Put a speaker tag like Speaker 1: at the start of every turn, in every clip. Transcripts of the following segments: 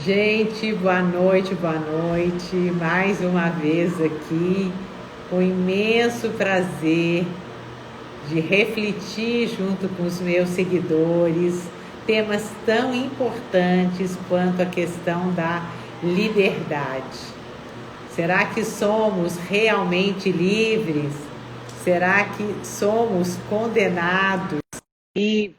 Speaker 1: Gente, boa noite, boa noite. Mais uma vez aqui, com imenso prazer de refletir junto com os meus seguidores temas tão importantes quanto a questão da liberdade. Será que somos realmente livres? Será que somos condenados livres?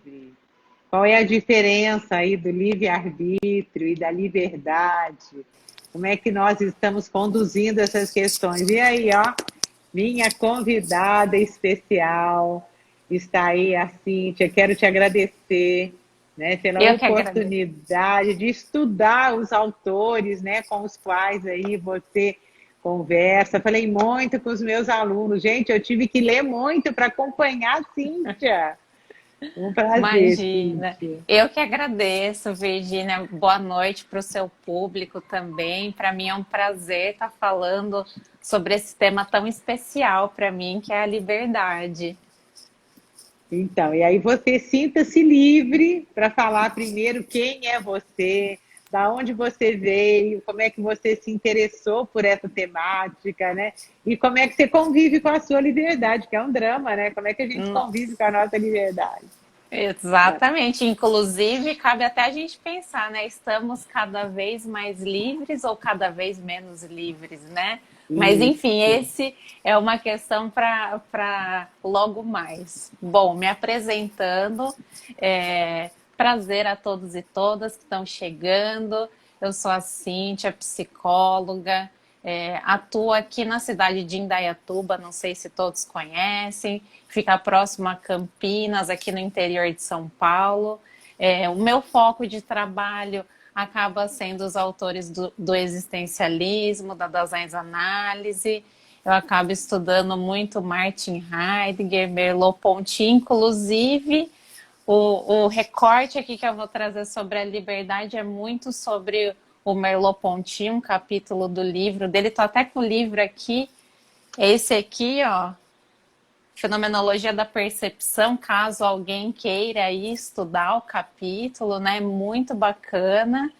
Speaker 1: Qual é a diferença aí do livre-arbítrio e da liberdade? Como é que nós estamos conduzindo essas questões? E aí, ó, minha convidada especial está aí, a Cíntia. Quero te agradecer, né, pela
Speaker 2: Eu que agradeço.
Speaker 1: oportunidade de estudar os autores, né, com os quais aí você conversa. Falei muito com os meus alunos. Gente, eu tive que ler muito para acompanhar a Cíntia. Um prazer,
Speaker 2: Imagina.
Speaker 1: Cíntia.
Speaker 2: Eu que agradeço, Virgínia. Boa noite para o seu público também. Para mim é um prazer estar falando sobre esse tema tão especial para mim, que é a liberdade.
Speaker 1: Então, e aí você sinta-se livre para falar primeiro quem é você, da onde você veio, como é que você se interessou por essa temática, né? E como é que você convive com a sua liberdade, que é um drama, né? Como é que a gente convive
Speaker 2: Nossa.
Speaker 1: com a nossa liberdade?
Speaker 2: Exatamente. Inclusive, cabe até a gente pensar, né? Estamos cada vez mais livres ou cada vez menos livres, né? Mas, enfim,
Speaker 1: Isso.
Speaker 2: esse é uma questão para logo mais. Bom, me apresentando, prazer a todos e todas que estão chegando. Eu sou a Cíntia, psicóloga, atuo aqui na cidade de Indaiatuba, não sei se todos conhecem, fica próximo a Campinas, aqui no interior de São Paulo. O meu foco de trabalho acaba sendo os autores do existencialismo, da Daseins-Análise. Eu acabo estudando muito Martin Heidegger, Merleau-Ponty, inclusive o recorte aqui que eu vou trazer sobre a liberdade é muito sobre o Merleau-Ponty, um capítulo do livro dele. Tô até com o livro aqui, é esse aqui, ó, Fenomenologia da Percepção, caso alguém queira aí estudar o capítulo, né? Muito bacana.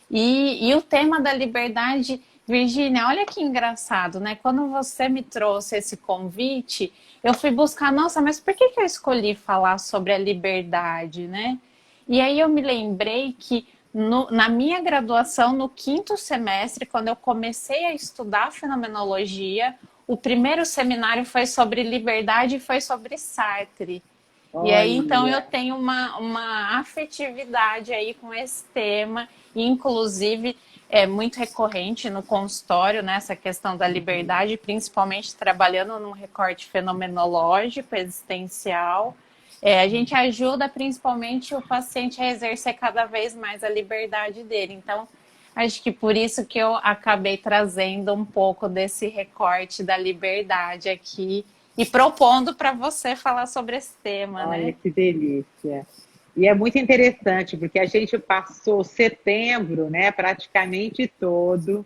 Speaker 2: E o tema da liberdade, Virgínia, olha que engraçado, né? Quando você me trouxe esse convite, eu fui buscar, nossa, mas por que eu escolhi falar sobre a liberdade, né? E aí eu me lembrei que na minha graduação, no quinto semestre, quando eu comecei a estudar fenomenologia, o primeiro seminário foi sobre liberdade e foi sobre Sartre. E aí, então, eu
Speaker 1: Olha,
Speaker 2: tenho uma afetividade aí com esse tema, e inclusive é muito recorrente no consultório, né, essa questão da liberdade, principalmente trabalhando num recorte fenomenológico, existencial. A gente ajuda principalmente o paciente a exercer cada vez mais a liberdade dele. Então, acho que por isso que eu acabei trazendo um pouco desse recorte da liberdade aqui e propondo para você falar sobre esse tema,
Speaker 1: olha
Speaker 2: né?
Speaker 1: que delícia. E é muito interessante, porque a gente passou setembro, né, praticamente todo,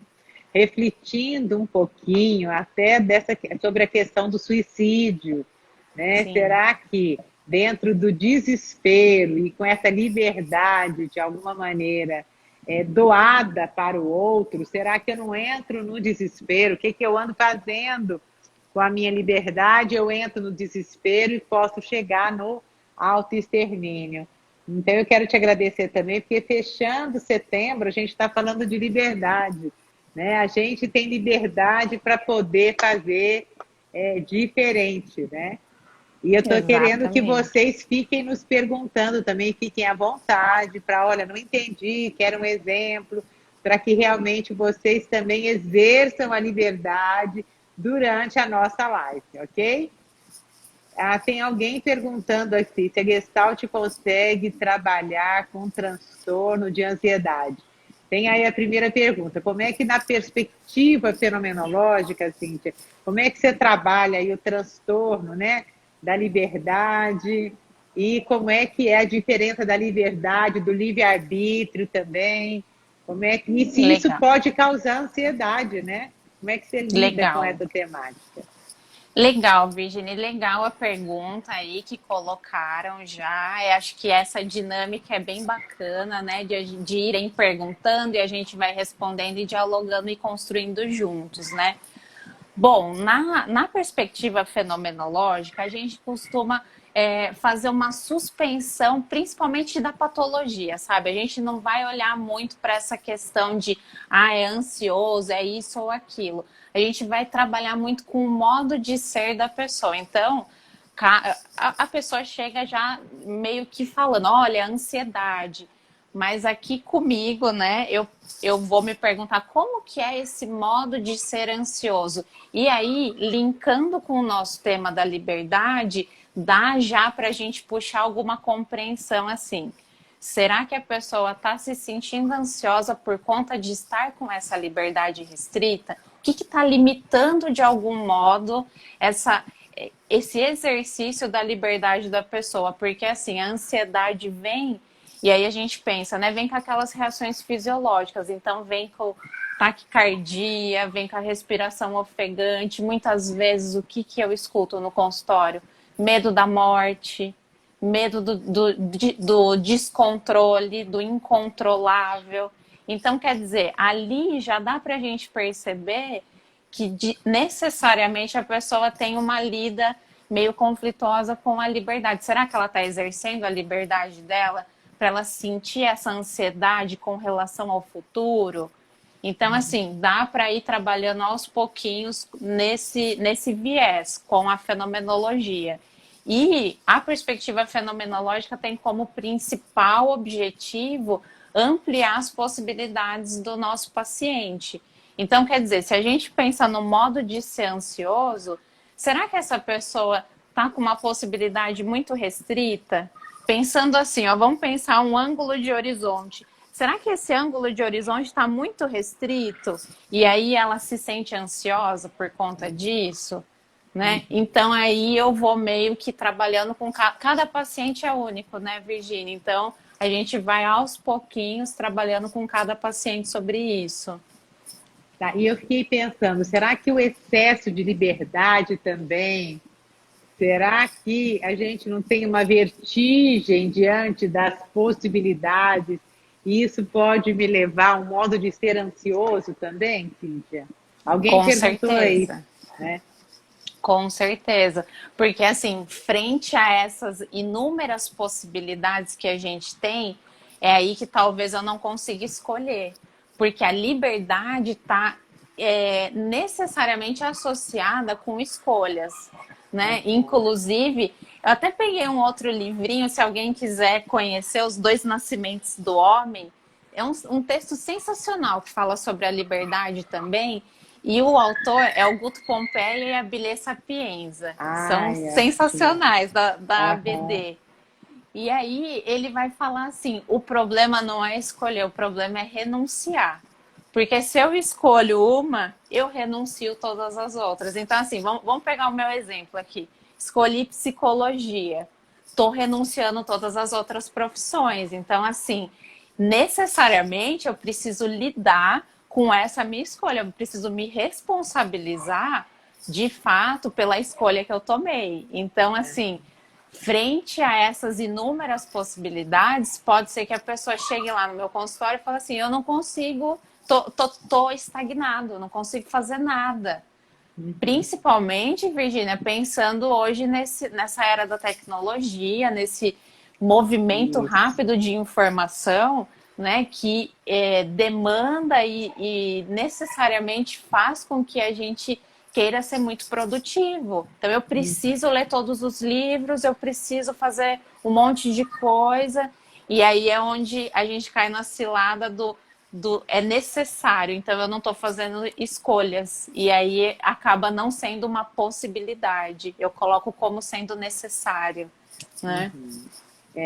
Speaker 1: refletindo um pouquinho até sobre a questão do suicídio, né?
Speaker 2: Sim,
Speaker 1: Será que dentro do desespero e com essa liberdade, de alguma maneira, doada para o outro, será que eu não entro no desespero? O que, que eu ando fazendo com a minha liberdade? Eu entro no desespero e posso chegar no autoextermínio. Então, eu quero te agradecer também, porque fechando setembro, a gente está falando de liberdade, né? A gente tem liberdade para poder fazer diferente, né? E eu estou querendo que
Speaker 2: exatamente.
Speaker 1: vocês fiquem nos perguntando também, fiquem à vontade para, olha, não entendi, quero um exemplo, para que realmente vocês também exerçam a liberdade durante a nossa live, ok? Ah, tem alguém perguntando aqui se a Gestalt consegue trabalhar com transtorno de ansiedade. Tem aí a primeira pergunta: como é que, na perspectiva fenomenológica, Cíntia, como é que você trabalha aí o transtorno, né, da liberdade, e como é que é a diferença da liberdade, do livre-arbítrio também? Como é que, e se isso
Speaker 2: Legal,
Speaker 1: pode causar ansiedade, né? Como é que você lida com
Speaker 2: legal.
Speaker 1: essa temática?
Speaker 2: Legal, Virginia, legal a pergunta aí que colocaram já. Eu acho que essa dinâmica é bem bacana, né? De irem perguntando e a gente vai respondendo e dialogando e construindo juntos, né? Bom, na perspectiva fenomenológica, a gente costuma fazer uma suspensão, principalmente da patologia, sabe? A gente não vai olhar muito para essa questão de, é ansioso, é isso ou aquilo. A gente vai trabalhar muito com o modo de ser da pessoa. Então, a pessoa chega já meio que falando, olha, ansiedade. Mas aqui comigo, né, eu vou me perguntar como que é esse modo de ser ansioso. E aí, linkando com o nosso tema da liberdade, dá já para a gente puxar alguma compreensão assim. Será que a pessoa está se sentindo ansiosa por conta de estar com essa liberdade restrita? O que está limitando de algum modo esse exercício da liberdade da pessoa? Porque assim, a ansiedade vem e aí a gente pensa, né? Vem com aquelas reações fisiológicas, então vem com taquicardia, vem com a respiração ofegante. Muitas vezes o que eu escuto no consultório? Medo da morte, medo do descontrole, do incontrolável. Então, quer dizer, ali já dá para a gente perceber que necessariamente a pessoa tem uma lida meio conflituosa com a liberdade. Será que ela está exercendo a liberdade dela para ela sentir essa ansiedade com relação ao futuro? Então, assim, dá para ir trabalhando aos pouquinhos nesse viés com a fenomenologia. E a perspectiva fenomenológica tem como principal objetivo ampliar as possibilidades do nosso paciente. Então, quer dizer, se a gente pensa no modo de ser ansioso, será que essa pessoa está com uma possibilidade muito restrita? Pensando assim, ó, vamos pensar um ângulo de horizonte. Será que esse ângulo de horizonte está muito restrito? E aí ela se sente ansiosa por conta disso? Né? Então aí eu vou meio que trabalhando com cada paciente é único, né, Virginia? Então a gente vai aos pouquinhos trabalhando com cada paciente sobre isso.
Speaker 1: Tá? E eu fiquei pensando, será que o excesso de liberdade também, será que a gente não tem uma vertigem diante das possibilidades? E isso pode me levar a um modo de ser ansioso também, Cíntia? Alguém
Speaker 2: Com
Speaker 1: perguntou isso,
Speaker 2: certeza.
Speaker 1: né?
Speaker 2: Com certeza, porque assim, frente a essas inúmeras possibilidades que a gente tem, é aí que talvez eu não consiga escolher, porque a liberdade está necessariamente associada com escolhas, né? Inclusive, eu até peguei um outro livrinho, se alguém quiser conhecer Os Dois Nascimentos do Homem, é um texto sensacional que fala sobre a liberdade também. E o autor é o Guto Pompeia e a Bilê Sapienza. São
Speaker 1: Ai, acho.
Speaker 2: sensacionais da
Speaker 1: Aham.
Speaker 2: ABD. E aí ele vai falar assim: o problema não é escolher, o problema é renunciar. Porque se eu escolho uma, eu renuncio todas as outras. Então, assim, vamos pegar o meu exemplo aqui. Escolhi psicologia. Estou renunciando todas as outras profissões. Então, assim, necessariamente eu preciso lidar com essa minha escolha. Eu preciso me responsabilizar de fato pela escolha que eu tomei. Então, assim, frente a essas inúmeras possibilidades, pode ser que a pessoa chegue lá no meu consultório e fale assim: eu não consigo, tô estagnado, não consigo fazer nada. Principalmente, Virginia, pensando hoje nessa era da tecnologia, nesse movimento
Speaker 1: Isso.
Speaker 2: rápido de informação, né, que demanda e necessariamente faz com que a gente queira ser muito produtivo. Então, eu preciso ler todos os livros, eu preciso fazer um monte de coisa, e aí é onde a gente cai na cilada do é necessário, então eu não estou fazendo escolhas, e aí acaba não sendo uma possibilidade, eu coloco como sendo necessário, né?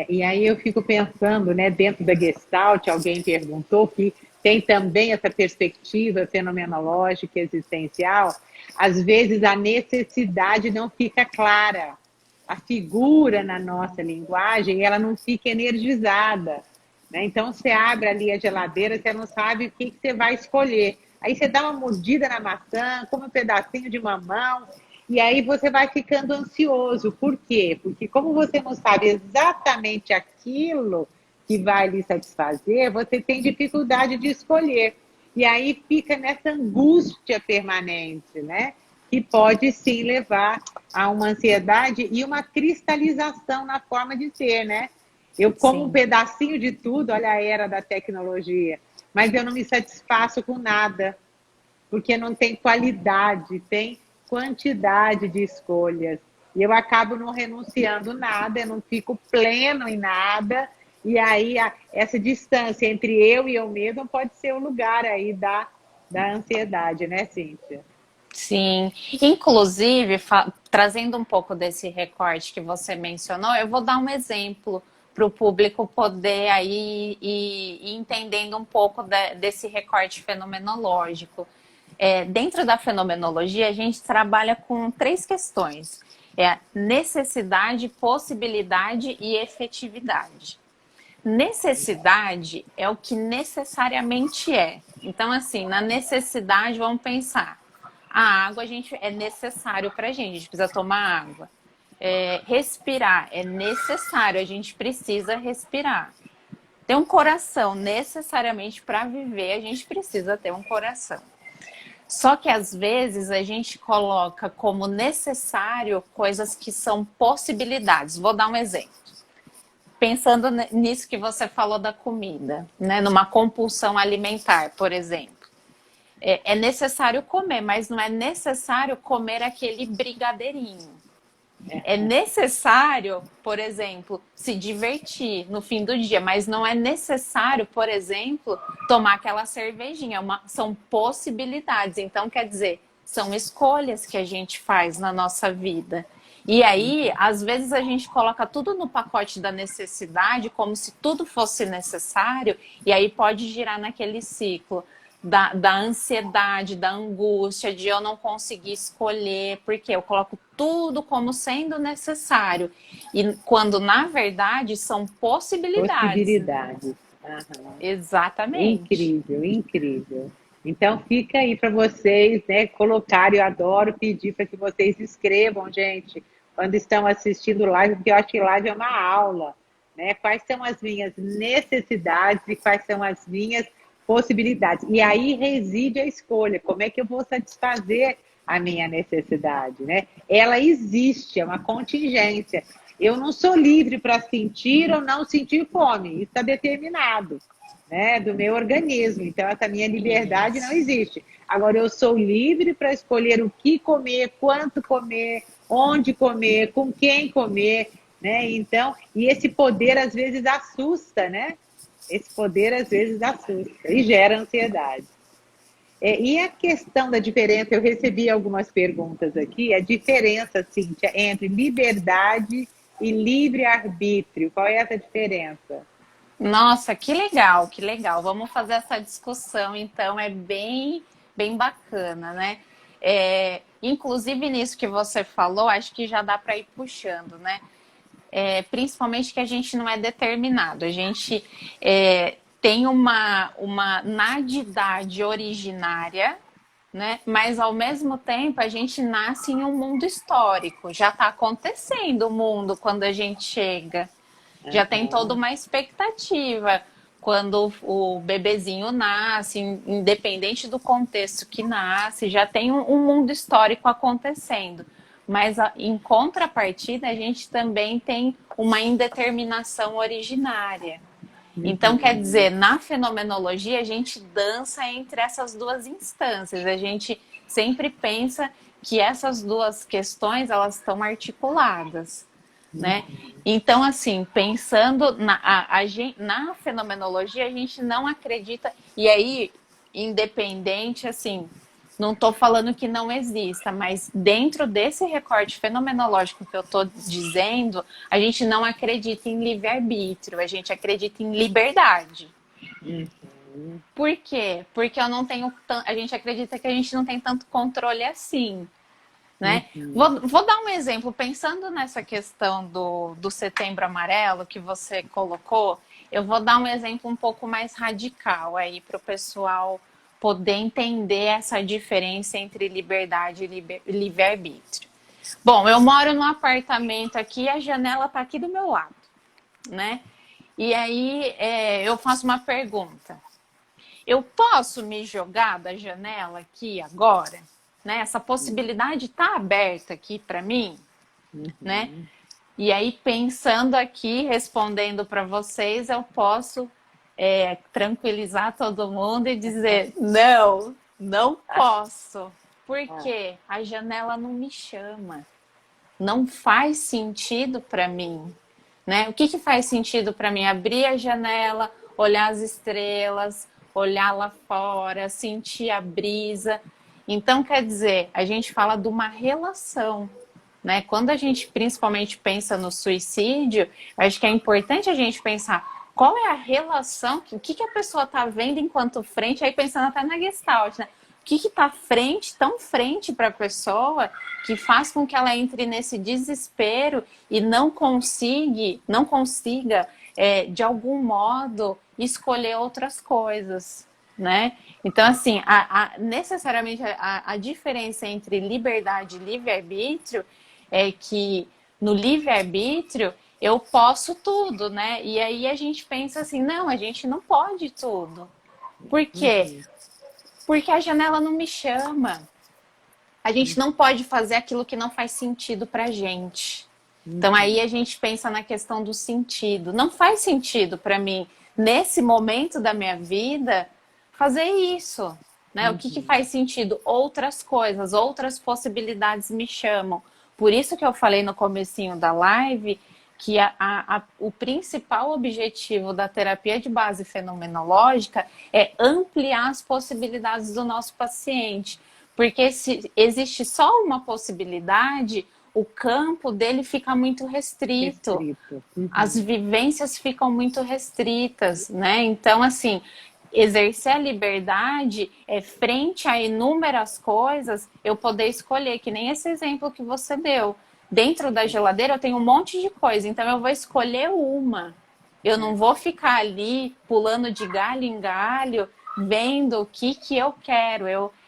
Speaker 1: E aí eu fico pensando, né, dentro da Gestalt, alguém perguntou que tem também essa perspectiva fenomenológica existencial. Às vezes a necessidade não fica clara, a figura na nossa linguagem ela não fica energizada, né? Então você abre ali a geladeira, você não sabe o que você vai escolher. Aí você dá uma mordida na maçã, come um pedacinho de mamão E aí você vai ficando ansioso. Por quê? Porque como você não sabe exatamente aquilo que vai lhe satisfazer, você tem dificuldade de escolher. E aí fica nessa angústia permanente, né? Que pode sim levar a uma ansiedade e uma cristalização na forma de ser, né? Eu como um
Speaker 2: Sim.
Speaker 1: pedacinho de tudo, olha a era da tecnologia, mas eu não me satisfaço com nada, porque não tem qualidade, tem quantidade de escolhas. E eu acabo não renunciando nada, eu não fico pleno em nada. E aí essa distância entre eu e eu mesmo pode ser o lugar aí da ansiedade, né, Cíntia?
Speaker 2: Sim, inclusive, trazendo um pouco desse recorte que você mencionou, eu vou dar um exemplo para o público poder aí ir entendendo um pouco desse recorte fenomenológico. Dentro da fenomenologia, a gente trabalha com três questões: necessidade, possibilidade e efetividade. Necessidade é o que necessariamente é. Então, assim, na necessidade, vamos pensar. A água é necessário para a gente precisa tomar água. Respirar é necessário, a gente precisa respirar. Ter um coração, necessariamente para viver, a gente precisa ter um coração. Só que às vezes a gente coloca como necessário coisas que são possibilidades. Vou dar um exemplo. Pensando nisso que você falou da comida, né? Numa compulsão alimentar, por exemplo. É necessário comer, mas não é necessário comer aquele brigadeirinho. É necessário, por exemplo, se divertir no fim do dia, mas não é necessário, por exemplo, tomar aquela cervejinha. São possibilidades. Então, quer dizer, são escolhas que a gente faz na nossa vida. E aí, às vezes, a gente coloca tudo no pacote da necessidade, como se tudo fosse necessário, e aí pode girar naquele ciclo da ansiedade, da angústia, de eu não conseguir escolher, porque eu coloco tudo como sendo necessário. E quando, na verdade, são possibilidades.
Speaker 1: Possibilidades. Aham.
Speaker 2: Exatamente.
Speaker 1: Incrível, incrível. Então fica aí para vocês, né, colocarem. Eu adoro pedir para que vocês escrevam, gente, quando estão assistindo live, porque eu acho que live é uma aula, né? Quais são as minhas necessidades e quais são as minhas possibilidades. E aí reside a escolha, como é que eu vou satisfazer a minha necessidade, né? Ela existe, é uma contingência. Eu não sou livre para sentir ou não sentir fome, isso está determinado, né, do meu organismo. Então, essa minha liberdade não existe. Agora, eu sou livre para escolher o que comer, quanto comer, onde comer, com quem comer, né? Então, e esse poder às vezes assusta, né? Esse poder às vezes assusta e gera ansiedade. E a questão da diferença, eu recebi algumas perguntas aqui, a diferença, Cíntia, entre liberdade e livre-arbítrio, qual é essa diferença?
Speaker 2: Nossa, que legal, que legal. Vamos fazer essa discussão, então, é bem bacana, né? Inclusive nisso que você falou, acho que já dá para ir puxando, né? Principalmente que a gente não é determinado, a gente tem uma nadidade originária, né? Mas ao mesmo tempo a gente nasce em um mundo histórico, já está acontecendo o mundo quando a gente chega. Já tem toda
Speaker 1: Uhum.
Speaker 2: uma expectativa quando o bebezinho nasce, independente do contexto que nasce, já tem um mundo histórico acontecendo. Mas em contrapartida, a gente também tem uma indeterminação originária. Então, quer dizer, na fenomenologia, a gente dança entre essas duas instâncias. A gente sempre pensa que essas duas questões elas estão articuladas, né? Então, assim, pensando na fenomenologia, a gente não acredita. E aí, independente, assim, não estou falando que não exista, mas dentro desse recorte fenomenológico que eu estou dizendo, a gente não acredita em livre-arbítrio, a gente acredita em liberdade.
Speaker 1: Uhum.
Speaker 2: Por quê? Porque eu não tenho. A gente acredita que a gente não tem tanto controle assim. Né?
Speaker 1: Uhum.
Speaker 2: Vou dar um exemplo, pensando nessa questão do Setembro Amarelo que você colocou, eu vou dar um exemplo um pouco mais radical aí para o pessoal poder entender essa diferença entre liberdade e livre-arbítrio. Bom, eu moro num apartamento aqui e a janela tá aqui do meu lado, né? E aí eu faço uma pergunta. Eu posso me jogar da janela aqui agora? Né? Essa possibilidade está aberta aqui para mim, né? E aí, pensando aqui, respondendo para vocês, eu posso tranquilizar todo mundo e dizer: não, não posso. Porque a janela não me chama. Não faz sentido para mim. Né? O que, que faz sentido para mim? Abrir a janela, olhar as estrelas, olhar lá fora, sentir a brisa. Então, quer dizer, a gente fala de uma relação. Né? Quando a gente principalmente pensa no suicídio, acho que é importante a gente pensar qual é a relação, o que, que a pessoa está vendo enquanto frente, aí pensando até na Gestalt, né? O que está frente, tão frente para a pessoa, que faz com que ela entre nesse desespero e não consiga, de algum modo, escolher outras coisas, né? Então, assim, necessariamente a diferença entre liberdade e livre-arbítrio é que no livre-arbítrio eu posso tudo, né? E aí a gente pensa assim, não, a gente não pode tudo. Por quê? Porque a janela não me chama. A gente não pode fazer aquilo que não faz sentido pra gente. Então aí a gente pensa na questão do sentido. Não faz sentido para mim, nesse momento da minha vida, fazer isso. Né? O que, que faz sentido? Outras coisas, outras possibilidades me chamam. Por isso que eu falei no comecinho da live que o principal objetivo da terapia de base fenomenológica é ampliar as possibilidades do nosso paciente. Porque se existe só uma possibilidade, o campo dele fica muito restrito. As vivências ficam muito restritas, né? Então, assim, exercer a liberdade frente a inúmeras coisas, eu poder escolher, que nem esse exemplo que você deu. Dentro da geladeira eu tenho um monte de coisa, então eu vou escolher uma. Eu não vou ficar ali pulando de galho em galho, vendo o que eu quero.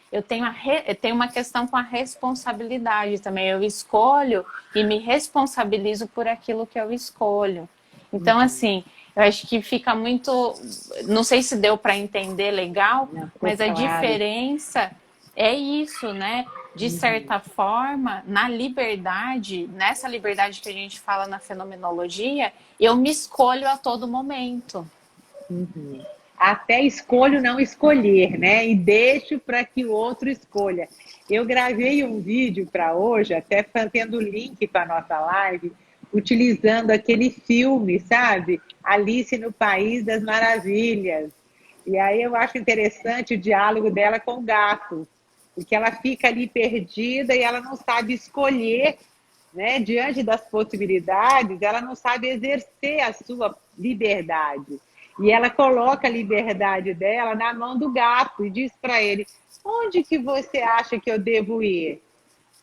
Speaker 2: Eu tenho uma questão com a responsabilidade também. Eu escolho e me responsabilizo por aquilo que eu escolho. Então, assim, eu acho que fica muito... Não sei se deu para entender legal, mas a diferença é isso, né? De certa forma, na liberdade, nessa liberdade que a gente fala na fenomenologia, eu me escolho a todo momento.
Speaker 1: Até escolho não escolher, né? E deixo para que o outro escolha. Eu gravei um vídeo para hoje, até fazendo o link para a nossa live, utilizando aquele filme, sabe? Alice no País das Maravilhas. E aí eu acho interessante o diálogo dela com o gato, porque ela fica ali perdida e ela não sabe escolher, né? Diante das possibilidades, ela não sabe exercer a sua liberdade. E ela coloca a liberdade dela na mão do gato e diz para ele: onde que você acha que eu devo ir?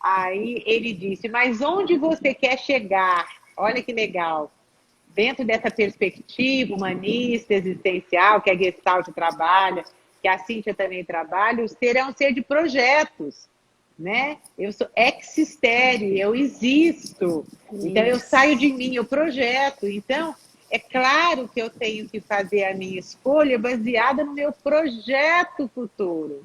Speaker 1: Aí ele disse: mas onde você quer chegar? Olha que legal. Dentro dessa perspectiva humanista, existencial, que a Gestalt trabalha, que a Cíntia também trabalha, o ser é um ser de projetos, né? Eu sou existere, eu existo. Então eu saio de mim, eu projeto. Então é claro que eu tenho que fazer a minha escolha baseada no meu projeto futuro.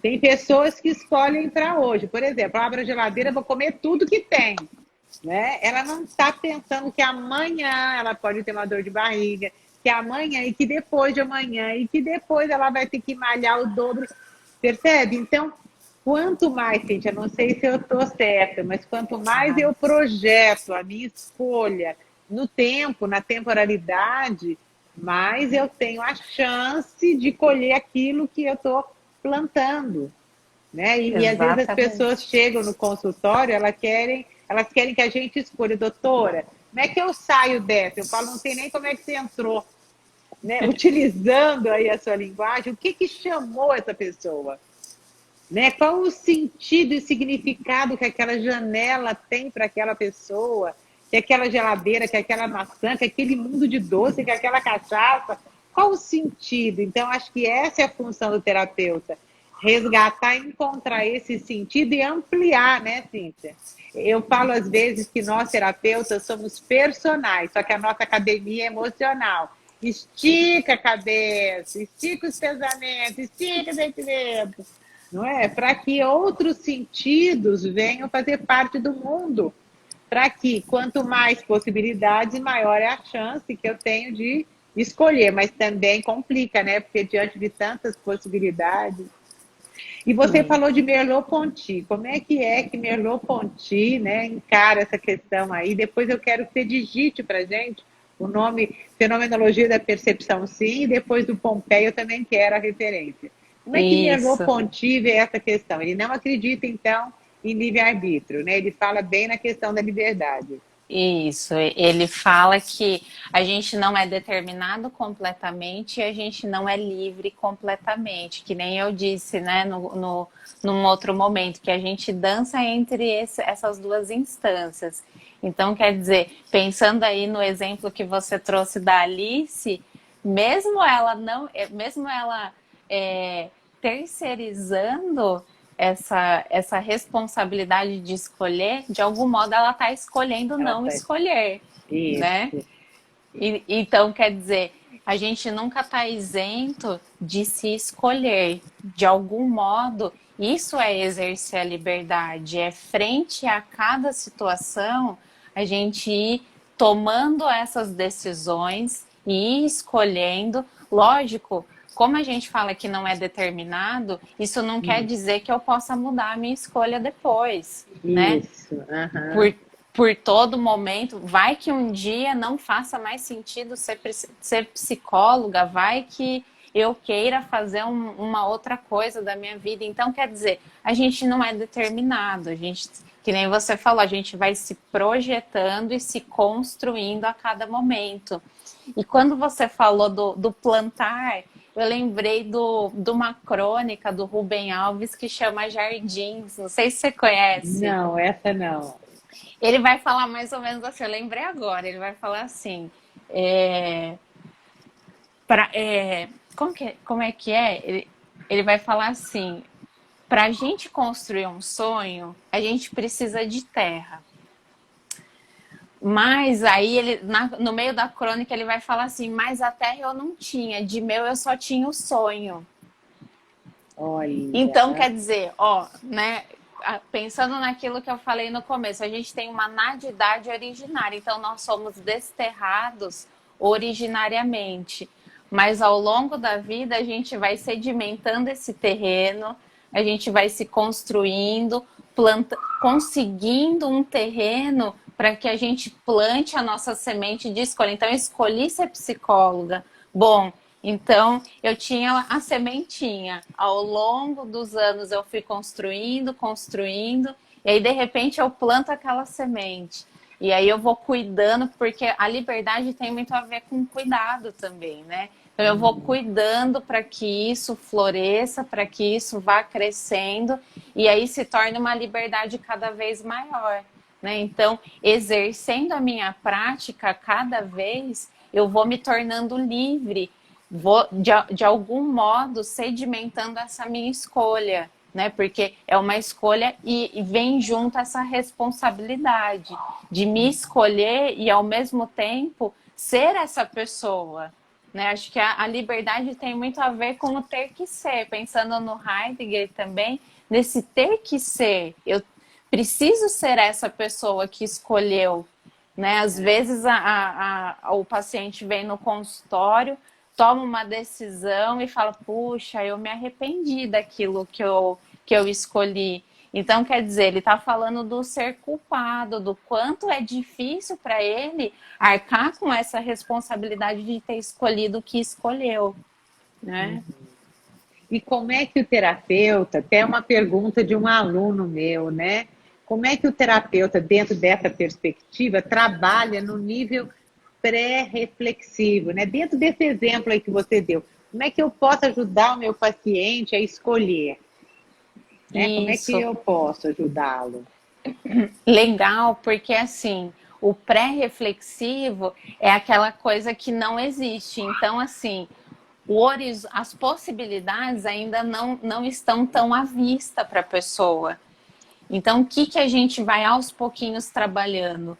Speaker 1: Tem pessoas que escolhem para hoje. Por exemplo, abro a geladeira, vou comer tudo que tem. Né? Ela não está pensando que amanhã ela pode ter uma dor de barriga, que amanhã e que depois de amanhã e que depois ela vai ter que malhar o dobro. Percebe? Então, quanto mais, Cíntia, não sei se eu estou certa, mas quanto mais eu projeto a minha escolha no tempo, na temporalidade, mais eu tenho a chance de colher aquilo que eu estou plantando. Né? E às vezes as pessoas chegam no consultório, elas querem que a gente escolha, doutora, como é que eu saio dessa? Eu falo, não sei nem como é que você entrou. Né? Utilizando aí a sua linguagem, o que chamou essa pessoa? Né? Qual o sentido e significado que aquela janela tem para aquela pessoa, que aquela geladeira, que aquela maçã, que aquele mundo de doce, que aquela cachaça? Qual o sentido? Então, acho que essa é a função do terapeuta. resgatar e encontrar esse sentido e ampliar, né, Cíntia? Eu falo às vezes que nós terapeutas somos personagens, só que a nossa academia é emocional. Estica a cabeça, estica os pensamentos, estica os sentimentos, não é? Para que outros sentidos venham fazer parte do mundo. Para que quanto mais possibilidades, maior é a chance que eu tenho de escolher, mas também complica, né? Porque diante de tantas possibilidades. E você
Speaker 2: Sim.
Speaker 1: falou de Merleau-Ponty. Como é que Merleau-Ponty, né, encara essa questão aí? Depois eu quero que você digite para gente o nome Fenomenologia da Percepção, sim, e depois do Pompeia eu também quero a referência. Como é que
Speaker 2: Isso.
Speaker 1: Merleau-Ponty vê essa questão? Ele não acredita, então, em livre-arbítrio, né? Ele fala bem na questão da liberdade.
Speaker 2: Isso, ele fala que a gente não é determinado completamente e a gente não é livre completamente, que nem eu disse, né, num outro momento, que a gente dança entre essas duas instâncias. Então, quer dizer, pensando aí no exemplo que você trouxe da Alice, mesmo ela não, mesmo ela terceirizando essa responsabilidade de escolher, de algum modo ela está escolhendo
Speaker 1: Ela
Speaker 2: não
Speaker 1: tá...
Speaker 2: escolher, né?
Speaker 1: Isso.
Speaker 2: Então, quer dizer, a gente nunca está isento de se escolher. De algum modo, isso é exercer a liberdade, é frente a cada situação a gente ir tomando essas decisões e ir escolhendo. Lógico, como a gente fala que não é determinado, isso não quer dizer que eu possa mudar a minha escolha depois, né?
Speaker 1: Isso. Aham.
Speaker 2: Por, por todo momento, vai que um dia não faça mais sentido ser psicóloga, vai que eu queira fazer uma outra coisa da minha vida. Então, quer dizer, a gente não é determinado, a gente, que nem você falou, a gente vai se projetando e se construindo a cada momento. E quando você falou do plantar, eu lembrei de uma crônica do Rubem Alves que chama Jardins. Não sei se você conhece.
Speaker 1: Não, essa não.
Speaker 2: Ele vai falar mais ou menos assim, eu lembrei agora, ele vai falar assim, é, como é que é? Ele vai falar assim, para a gente construir um sonho, a gente precisa de terra. Mas aí ele, no meio da crônica ele vai falar assim, mas a terra eu não tinha, de meu eu só tinha o sonho. Então,
Speaker 1: Olha.
Speaker 2: quer dizer, ó, né, pensando naquilo que eu falei no começo, a gente tem uma nadidade originária, então nós somos desterrados originariamente. Mas ao longo da vida a gente vai sedimentando esse terreno, a gente vai se construindo, conseguindo um terreno para que a gente plante a nossa semente de escolha. Então, eu escolhi ser psicóloga. Bom, então, eu tinha a sementinha. Ao longo dos anos, eu fui construindo, e aí, de repente, eu planto aquela semente. E aí, eu vou cuidando, porque a liberdade tem muito a ver com cuidado também, né? Então, eu vou cuidando para que isso floresça, para que isso vá crescendo, e aí se torne uma liberdade cada vez maior, né? Então, exercendo a minha prática cada vez, eu vou me tornando livre, vou de algum modo sedimentando essa minha escolha, né? Porque é uma escolha e vem junto essa responsabilidade de me escolher e ao mesmo tempo ser essa pessoa, né? Acho que a liberdade tem muito a ver com o ter que ser, pensando no Heidegger também, nesse ter que ser. Eu preciso ser essa pessoa que escolheu, né? Às vezes o paciente vem no consultório, toma uma decisão e fala, puxa, eu me arrependi daquilo que eu escolhi. Então, quer dizer, ele está falando do ser culpado, do quanto é difícil para ele arcar com essa responsabilidade de ter escolhido o que escolheu, né?
Speaker 1: E como é que o terapeuta, até uma pergunta de um aluno meu, né? Como é que o terapeuta, dentro dessa perspectiva, trabalha no nível pré-reflexivo, né? Dentro desse exemplo aí que você deu, como é que eu posso ajudar o meu paciente a escolher, né? Como é que
Speaker 2: Isso.
Speaker 1: eu posso ajudá-lo?
Speaker 2: Legal, porque assim, o pré-reflexivo é aquela coisa que não existe. Então, assim, as possibilidades ainda não estão tão à vista para a pessoa. Então, o que a gente vai aos pouquinhos trabalhando?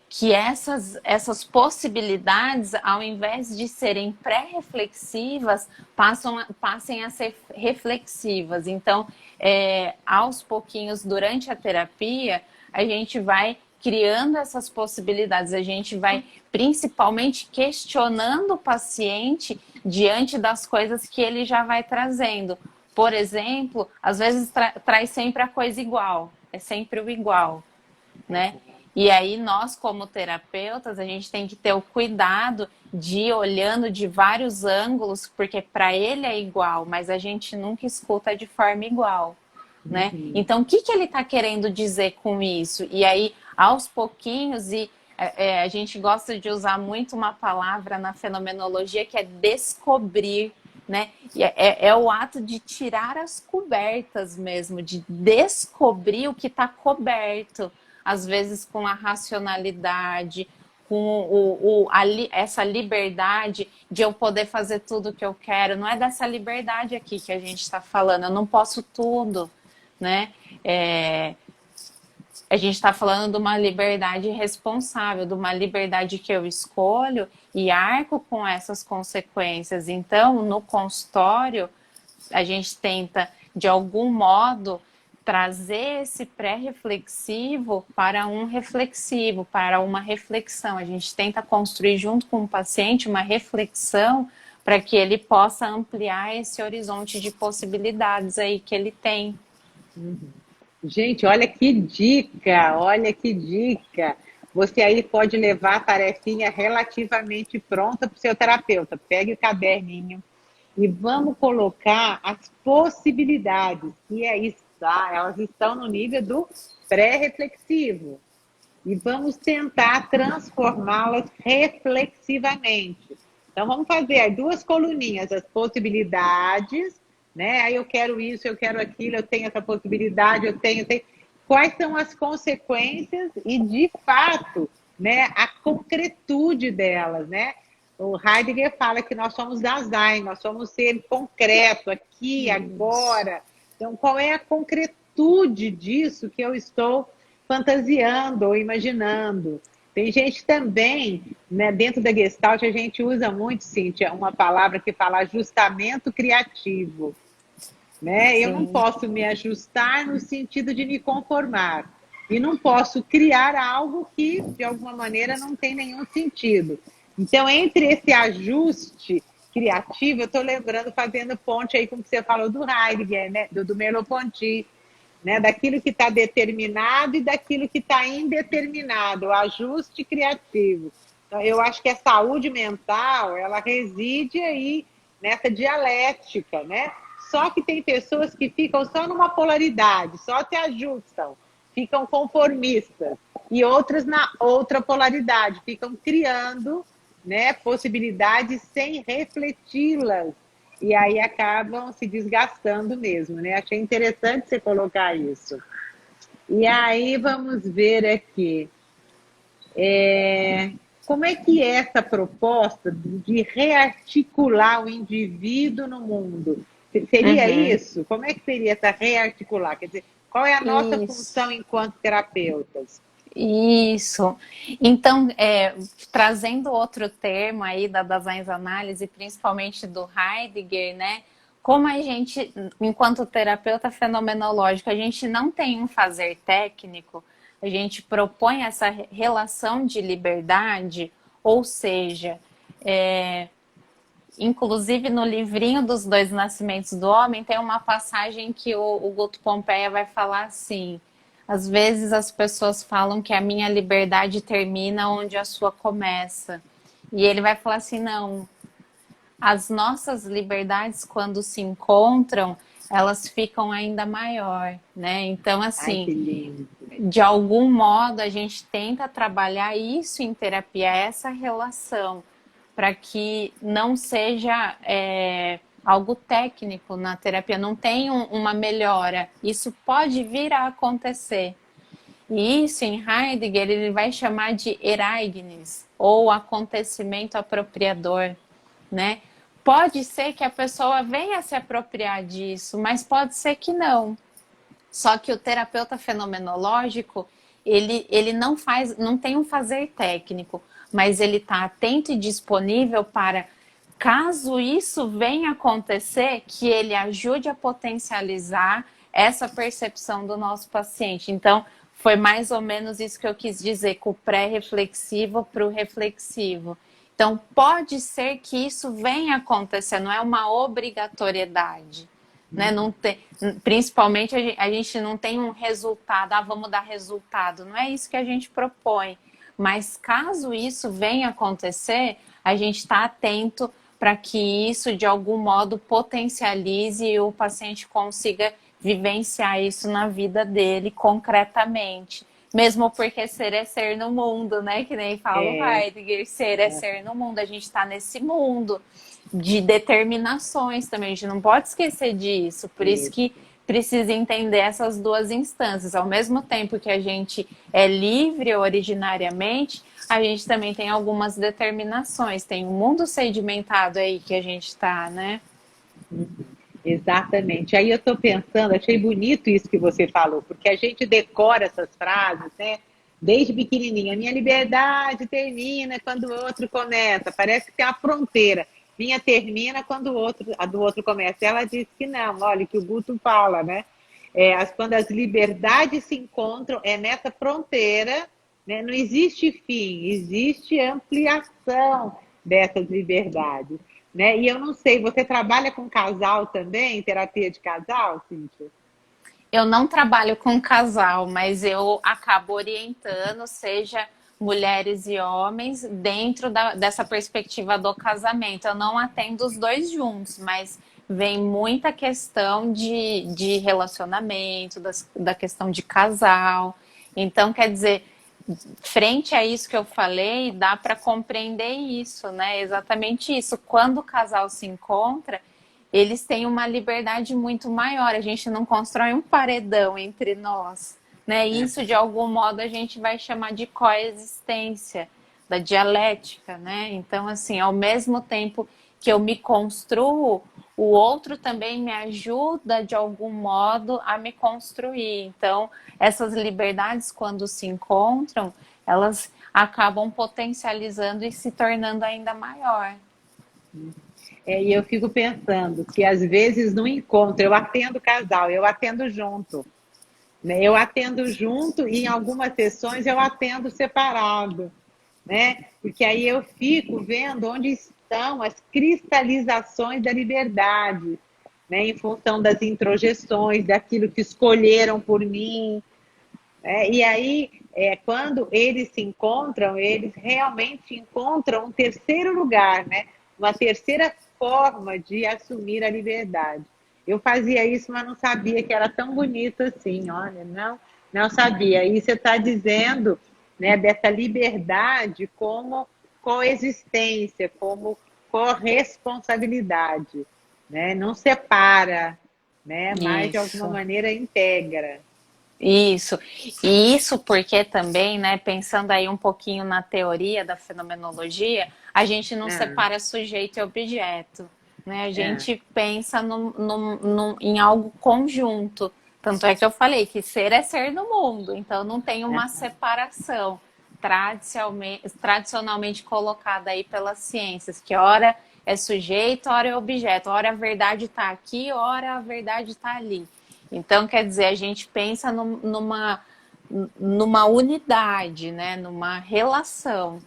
Speaker 2: Que essas possibilidades, ao invés de serem pré-reflexivas, passem a ser reflexivas. Então, aos pouquinhos, durante a terapia, a gente vai criando essas possibilidades, a gente vai principalmente questionando o paciente diante das coisas que ele já vai trazendo. Por exemplo, às vezes traz sempre a coisa igual, é sempre o igual, né? E aí nós, como terapeutas, a gente tem que ter o cuidado de ir olhando de vários ângulos, porque para ele é igual, mas a gente nunca escuta de forma igual, né? Então, o que ele está querendo dizer com isso? E aí, aos pouquinhos, a gente gosta de usar muito uma palavra na fenomenologia que é descobrir, né? E é o ato de tirar as cobertas mesmo, de descobrir o que está coberto, às vezes com a racionalidade, com essa liberdade de eu poder fazer tudo o que eu quero. Não é dessa liberdade aqui que a gente está falando, eu não posso tudo, né? A gente está falando de uma liberdade responsável, de uma liberdade que eu escolho e arco com essas consequências. Então, no consultório, a gente tenta, de algum modo, trazer esse pré-reflexivo para um reflexivo, para uma reflexão. A gente tenta construir junto com o paciente uma reflexão para que ele possa ampliar esse horizonte de possibilidades aí que ele tem.
Speaker 1: Gente, olha que dica, olha que dica. Você aí pode levar a tarefinha relativamente pronta para o seu terapeuta. Pegue o caderninho e vamos colocar as possibilidades, que elas estão no nível do pré-reflexivo. E vamos tentar transformá-las reflexivamente. Então, vamos fazer aí duas coluninhas, as possibilidades, né? Aí eu quero isso, eu quero aquilo, eu tenho essa possibilidade, eu tenho. Quais são as consequências e, de fato, né, a concretude delas, né? O Heidegger fala que nós somos Dasein, nós somos ser concreto, aqui, agora. Então, qual é a concretude disso que eu estou fantasiando ou imaginando? Tem gente também, né, dentro da Gestalt, a gente usa muito, Cíntia, uma palavra que fala ajustamento criativo. Né? Eu não posso me ajustar no sentido de me conformar. E não posso criar algo que, de alguma maneira, não tem nenhum sentido. Então, entre esse ajuste criativo, eu estou lembrando, fazendo ponte aí com o que você falou do Heidegger, né? do Merleau-Ponty, né? Daquilo que está determinado e daquilo que está indeterminado, o ajuste criativo. Então, eu acho que a saúde mental, ela reside aí nessa dialética, né? Só que tem pessoas que ficam só numa polaridade, só se ajustam, ficam conformistas, e outras na outra polaridade, ficam criando, né, possibilidades sem refleti-las, e aí acabam se desgastando mesmo, né? Achei interessante você colocar isso. E aí vamos ver aqui. Como é que é essa proposta de rearticular o indivíduo no mundo? Seria isso? Como é que seria essa rearticular? Quer dizer, qual é a nossa função enquanto terapeutas?
Speaker 2: Isso. Então, trazendo outro termo aí da Daseins-Análise, principalmente do Heidegger, né? Como a gente, enquanto terapeuta fenomenológico, a gente não tem um fazer técnico, a gente propõe essa relação de liberdade, ou seja, inclusive no livrinho dos Dois Nascimentos do Homem, tem uma passagem que o Guto Pompeia vai falar assim: às vezes as pessoas falam que a minha liberdade termina onde a sua começa. E ele vai falar assim, não, as nossas liberdades, quando se encontram, elas ficam ainda maior, né? Então, assim, de algum modo, a gente tenta trabalhar isso em terapia, essa relação, para que não seja algo técnico na terapia, não tem uma melhora. Isso pode vir a acontecer. E isso, em Heidegger, ele vai chamar de Ereignis, ou acontecimento apropriador, né? pode ser que a pessoa venha se apropriar disso, mas pode ser que não. Só que o terapeuta fenomenológico, ele não tem um fazer técnico, mas ele está atento e disponível para, caso isso venha acontecer, que ele ajude a potencializar essa percepção do nosso paciente. Então, foi mais ou menos isso que eu quis dizer, com o pré-reflexivo para o reflexivo. Então, pode ser que isso venha acontecer, não é uma obrigatoriedade. Né? Não tem, principalmente a gente não tem um resultado, vamos dar resultado, não é isso que a gente propõe, mas caso isso venha acontecer, a gente está atento para que isso de algum modo potencialize e o paciente consiga vivenciar isso na vida dele concretamente, mesmo porque ser é ser no mundo, né? Que nem fala o Heidegger, ser é ser no mundo, a gente está nesse mundo de determinações também, a gente não pode esquecer disso, por isso que precisa entender essas duas instâncias, ao mesmo tempo que a gente é livre originariamente, a gente também tem algumas determinações, tem um mundo sedimentado aí que a gente está, né?
Speaker 1: Exatamente. Aí eu estou pensando, achei bonito isso que você falou, porque a gente decora essas frases, né? Desde pequenininha. Minha liberdade termina quando o outro começa. Parece que tem uma fronteira. Minha termina quando a do outro começa. Ela disse que não, olha, que o Guto fala, né? Quando as liberdades se encontram, é nessa fronteira, né? Não existe fim, existe ampliação dessas liberdades. Né? E eu não sei, você trabalha com casal também, terapia de casal, Cíntia?
Speaker 2: Eu não trabalho com casal, mas eu acabo orientando, seja mulheres e homens, dentro dessa perspectiva do casamento. Eu não atendo os dois juntos, mas vem muita questão de relacionamento, da questão de casal. Então, quer dizer, frente a isso que eu falei, dá para compreender isso, né? Exatamente isso. Quando o casal se encontra, eles têm uma liberdade muito maior. A gente não constrói um paredão entre nós, né? Isso, de algum modo, a gente vai chamar de coexistência, da dialética, né? Então, assim, ao mesmo tempo que eu me construo, o outro também me ajuda, de algum modo, a me construir. Então, essas liberdades, quando se encontram, elas acabam potencializando e se tornando ainda maior.
Speaker 1: E eu fico pensando que, às vezes, no encontro, eu atendo casal, eu atendo junto. Né? Eu atendo junto e, em algumas sessões, eu atendo separado. Né? Porque aí eu fico vendo onde estão as cristalizações da liberdade, né? Em função das introjeções, daquilo que escolheram por mim. E aí, quando eles se encontram, eles realmente encontram um terceiro lugar, né? Uma terceira forma de assumir a liberdade. Eu fazia isso, mas não sabia que era tão bonito assim, olha, não sabia. E você está dizendo, né, dessa liberdade como coexistência, como corresponsabilidade, né? Não separa, né? Mas de alguma maneira integra.
Speaker 2: Isso, e isso porque também, né, pensando aí um pouquinho na teoria da fenomenologia, a gente não separa sujeito e objeto, né? A gente pensa em algo conjunto. Tanto é que eu falei que ser é ser no mundo, então não tem uma separação tradicionalmente colocada aí pelas ciências, que ora é sujeito, ora é objeto, ora a verdade está aqui, ora a verdade está ali. Então, quer dizer, a gente pensa numa unidade, né? Numa relação.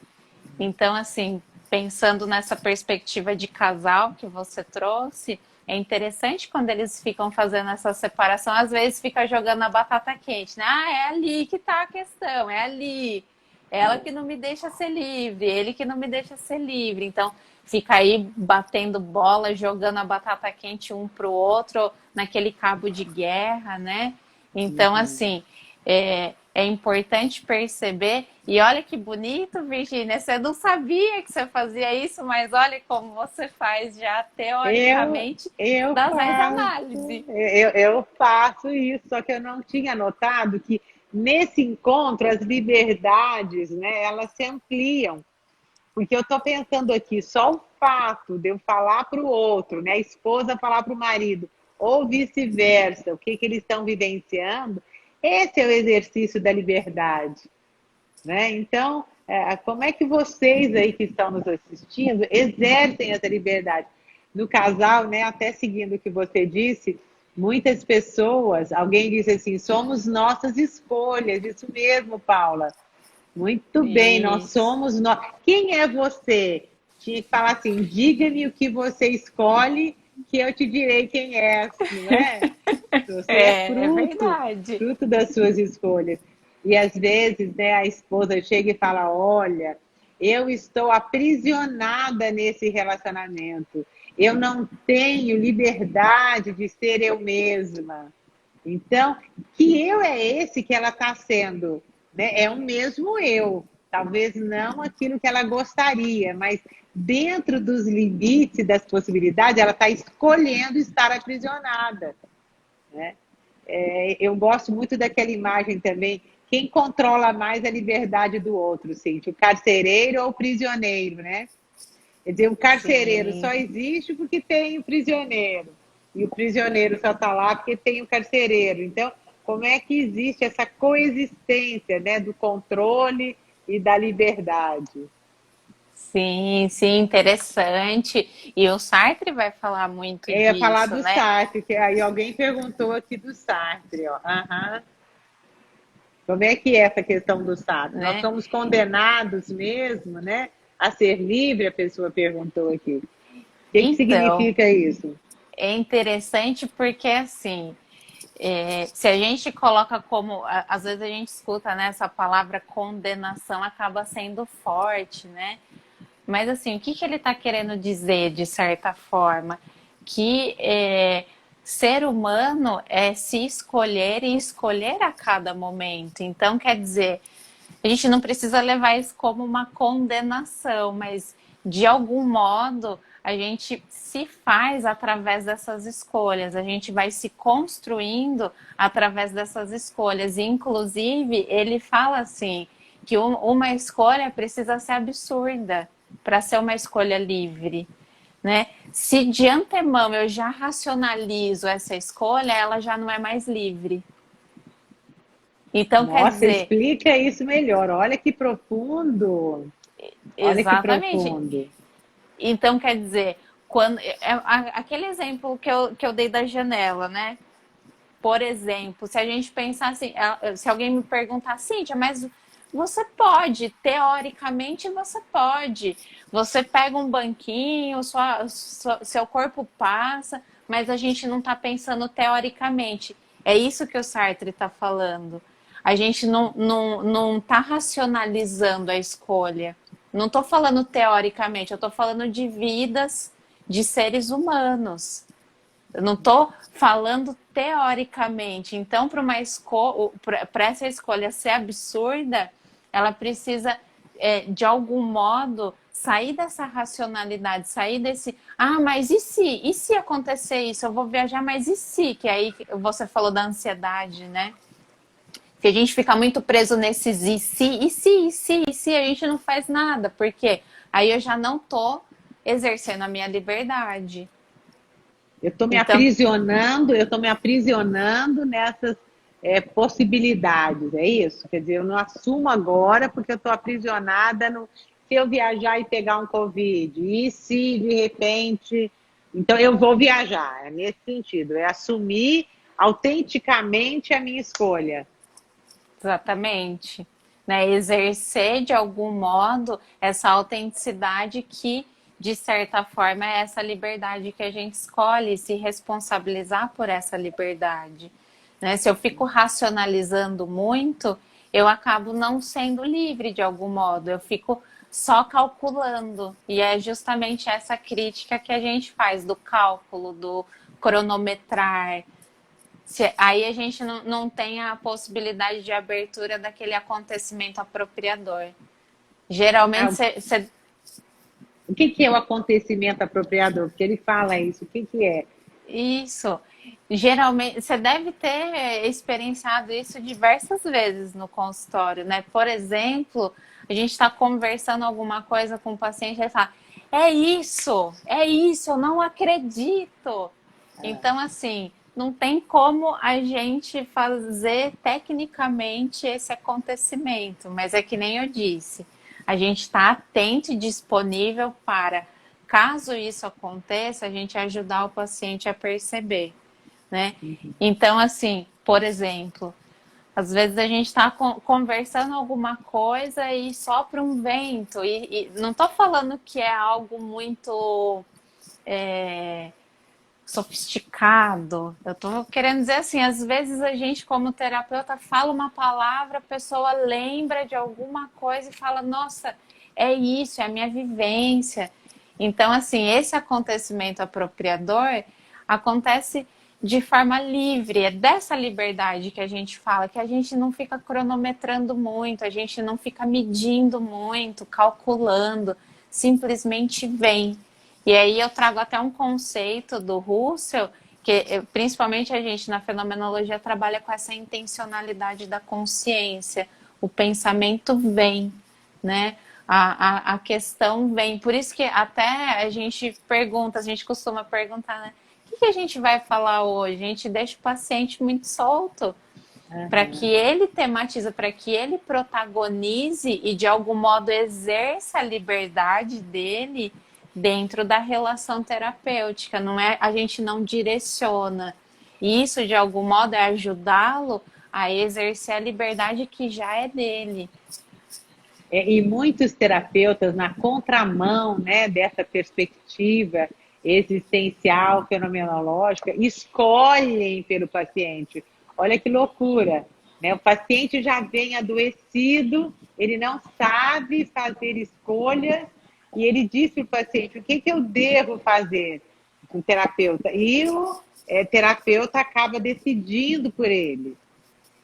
Speaker 2: Então, assim, pensando nessa perspectiva de casal que você trouxe, é interessante quando eles ficam fazendo essa separação, às vezes fica jogando a batata quente, né? É ali que está a questão, é ali. Ela que não me deixa ser livre, ele que não me deixa ser livre. Então, fica aí batendo bola, jogando a batata quente um pro outro, naquele cabo de guerra, né? Então, assim, é importante perceber. E olha que bonito, Virgínia, você não sabia que você fazia isso, mas olha como você faz já teoricamente das análises.
Speaker 1: Eu faço isso, só que eu não tinha notado que nesse encontro as liberdades, né, elas se ampliam. Porque eu estou pensando aqui, só o fato de eu falar para o outro, né, a esposa falar para o marido, ou vice-versa, o que, que eles estão vivenciando, esse é o exercício da liberdade, né? Então, como é que vocês aí que estão nos assistindo exercem essa liberdade? No casal, né, até seguindo o que você disse, muitas pessoas, alguém disse assim, somos nossas escolhas, isso mesmo, Paula. Muito bem, nós
Speaker 2: Isso.
Speaker 1: somos nós. Quem é você? Tinha que falar assim, diga-me o que você escolhe, que eu te direi quem é, não é? Você é
Speaker 2: É verdade.
Speaker 1: fruto das suas escolhas. E às vezes, né, a esposa chega e fala: Olha, eu estou aprisionada nesse relacionamento. Eu não tenho liberdade de ser eu mesma. Então, que eu é esse que ela está sendo? Né? É o mesmo eu. Talvez não aquilo que ela gostaria, mas dentro dos limites das possibilidades, ela está escolhendo estar aprisionada. Né? Eu gosto muito daquela imagem também. Quem controla mais a liberdade do outro, Cíntia? O carcereiro ou o prisioneiro, né? Quer dizer, o carcereiro só
Speaker 2: Sim.
Speaker 1: existe porque tem o prisioneiro. E o prisioneiro só está lá porque tem o carcereiro. Então, como é que existe essa coexistência, né, do controle e da liberdade?
Speaker 2: Sim, sim, interessante. E o Sartre vai falar muito
Speaker 1: Eu ia falar
Speaker 2: disso,
Speaker 1: do
Speaker 2: né?
Speaker 1: Sartre, que aí alguém perguntou aqui do Sartre, ó. Aham. Como é que é essa questão do Sartre? Nós
Speaker 2: né?
Speaker 1: somos condenados mesmo, né, a ser livre, a pessoa perguntou aqui. O que que
Speaker 2: Então,
Speaker 1: significa isso?
Speaker 2: é interessante porque, assim, se a gente coloca como... Às vezes a gente escuta, né, essa palavra condenação acaba sendo forte, né? Mas, assim, o que, que ele está querendo dizer, de certa forma? Que ser humano é se escolher e escolher a cada momento. Então, quer dizer, a gente não precisa levar isso como uma condenação, mas de algum modo a gente se faz através dessas escolhas, a gente vai se construindo através dessas escolhas. E, inclusive, ele fala assim, que uma escolha precisa ser absurda para ser uma escolha livre. Né? Se de antemão eu já racionalizo essa escolha, ela já não é mais livre. Então, quer
Speaker 1: Nossa,
Speaker 2: dizer,
Speaker 1: explica isso melhor. Olha que profundo. Olha que
Speaker 2: exatamente.
Speaker 1: profundo.
Speaker 2: Então, quer dizer, quando aquele exemplo que eu dei da janela, né? Por exemplo, se a gente pensar assim, se alguém me perguntar, Cíntia, mas você pode, teoricamente você pode. Você pega um banquinho, seu corpo passa, mas a gente não está pensando teoricamente. É isso que o Sartre está falando. A gente não está racionalizando a escolha. Não estou falando teoricamente, eu estou falando de vidas de seres humanos. Eu não estou falando teoricamente. Então, para essa escolha ser absurda, ela precisa, de algum modo, sair dessa racionalidade, sair desse, mas e se? E se acontecer isso? Eu vou viajar, mas e se? Que aí você falou da ansiedade, né? Que a gente fica muito preso nesses e se, a gente não faz nada, porque aí eu já não estou exercendo a minha liberdade. Então,
Speaker 1: Eu estou me aprisionando nessas possibilidades, é isso? Quer dizer, eu não assumo agora porque eu estou aprisionada no. Se eu viajar e pegar um Covid, e se de repente. Então, eu vou viajar, é nesse sentido, é assumir autenticamente a minha escolha.
Speaker 2: exatamente. Né? Exercer de algum modo essa autenticidade que, de certa forma, é essa liberdade que a gente escolhe, se responsabilizar por essa liberdade. Né? Se eu fico racionalizando muito, eu acabo não sendo livre de algum modo, eu fico só calculando. E é justamente essa crítica que a gente faz do cálculo, do cronometrar, aí a gente não tem a possibilidade de abertura daquele acontecimento apropriador. Geralmente
Speaker 1: Ah, o que, que é o acontecimento apropriador? Porque ele fala isso, o que, que é?
Speaker 2: isso. Geralmente, você deve ter experienciado isso diversas vezes no consultório, né? Por exemplo, a gente está conversando alguma coisa com o paciente, ele fala, é isso, eu não acredito. Então, assim, não tem como a gente fazer tecnicamente esse acontecimento, mas é que nem eu disse, a gente está atento e disponível para, caso isso aconteça, a gente ajudar o paciente a perceber, né? Então, assim, por exemplo, às vezes a gente está conversando alguma coisa e sopra um vento, e não estou falando que é algo muito sofisticado. Eu estou querendo dizer assim, às vezes a gente, como terapeuta, fala uma palavra, a pessoa lembra de alguma coisa e fala, nossa, é isso, é a minha vivência. Então, assim, esse acontecimento apropriador acontece de forma livre, é dessa liberdade que a gente fala, que a gente não fica cronometrando muito, a gente não fica medindo muito, calculando, simplesmente vem. E aí eu trago até um conceito do Russell, que principalmente a gente na fenomenologia trabalha com essa intencionalidade da consciência. O pensamento vem, né? A questão vem. Por isso que até a gente pergunta, a gente costuma perguntar, né? O que a gente vai falar hoje? A gente deixa o paciente muito solto, para que ele tematize, para que ele protagonize e de algum modo exerça a liberdade dele dentro da relação terapêutica. Não é, a gente não direciona. E isso de algum modo é ajudá-lo a exercer a liberdade que já é dele.
Speaker 1: E muitos terapeutas, na contramão, né, dessa perspectiva existencial, fenomenológica, escolhem pelo paciente. Olha que loucura, né? O paciente já vem adoecido, ele não sabe fazer escolhas, e ele diz para o paciente, o que eu devo fazer com o terapeuta? E o terapeuta acaba decidindo por ele.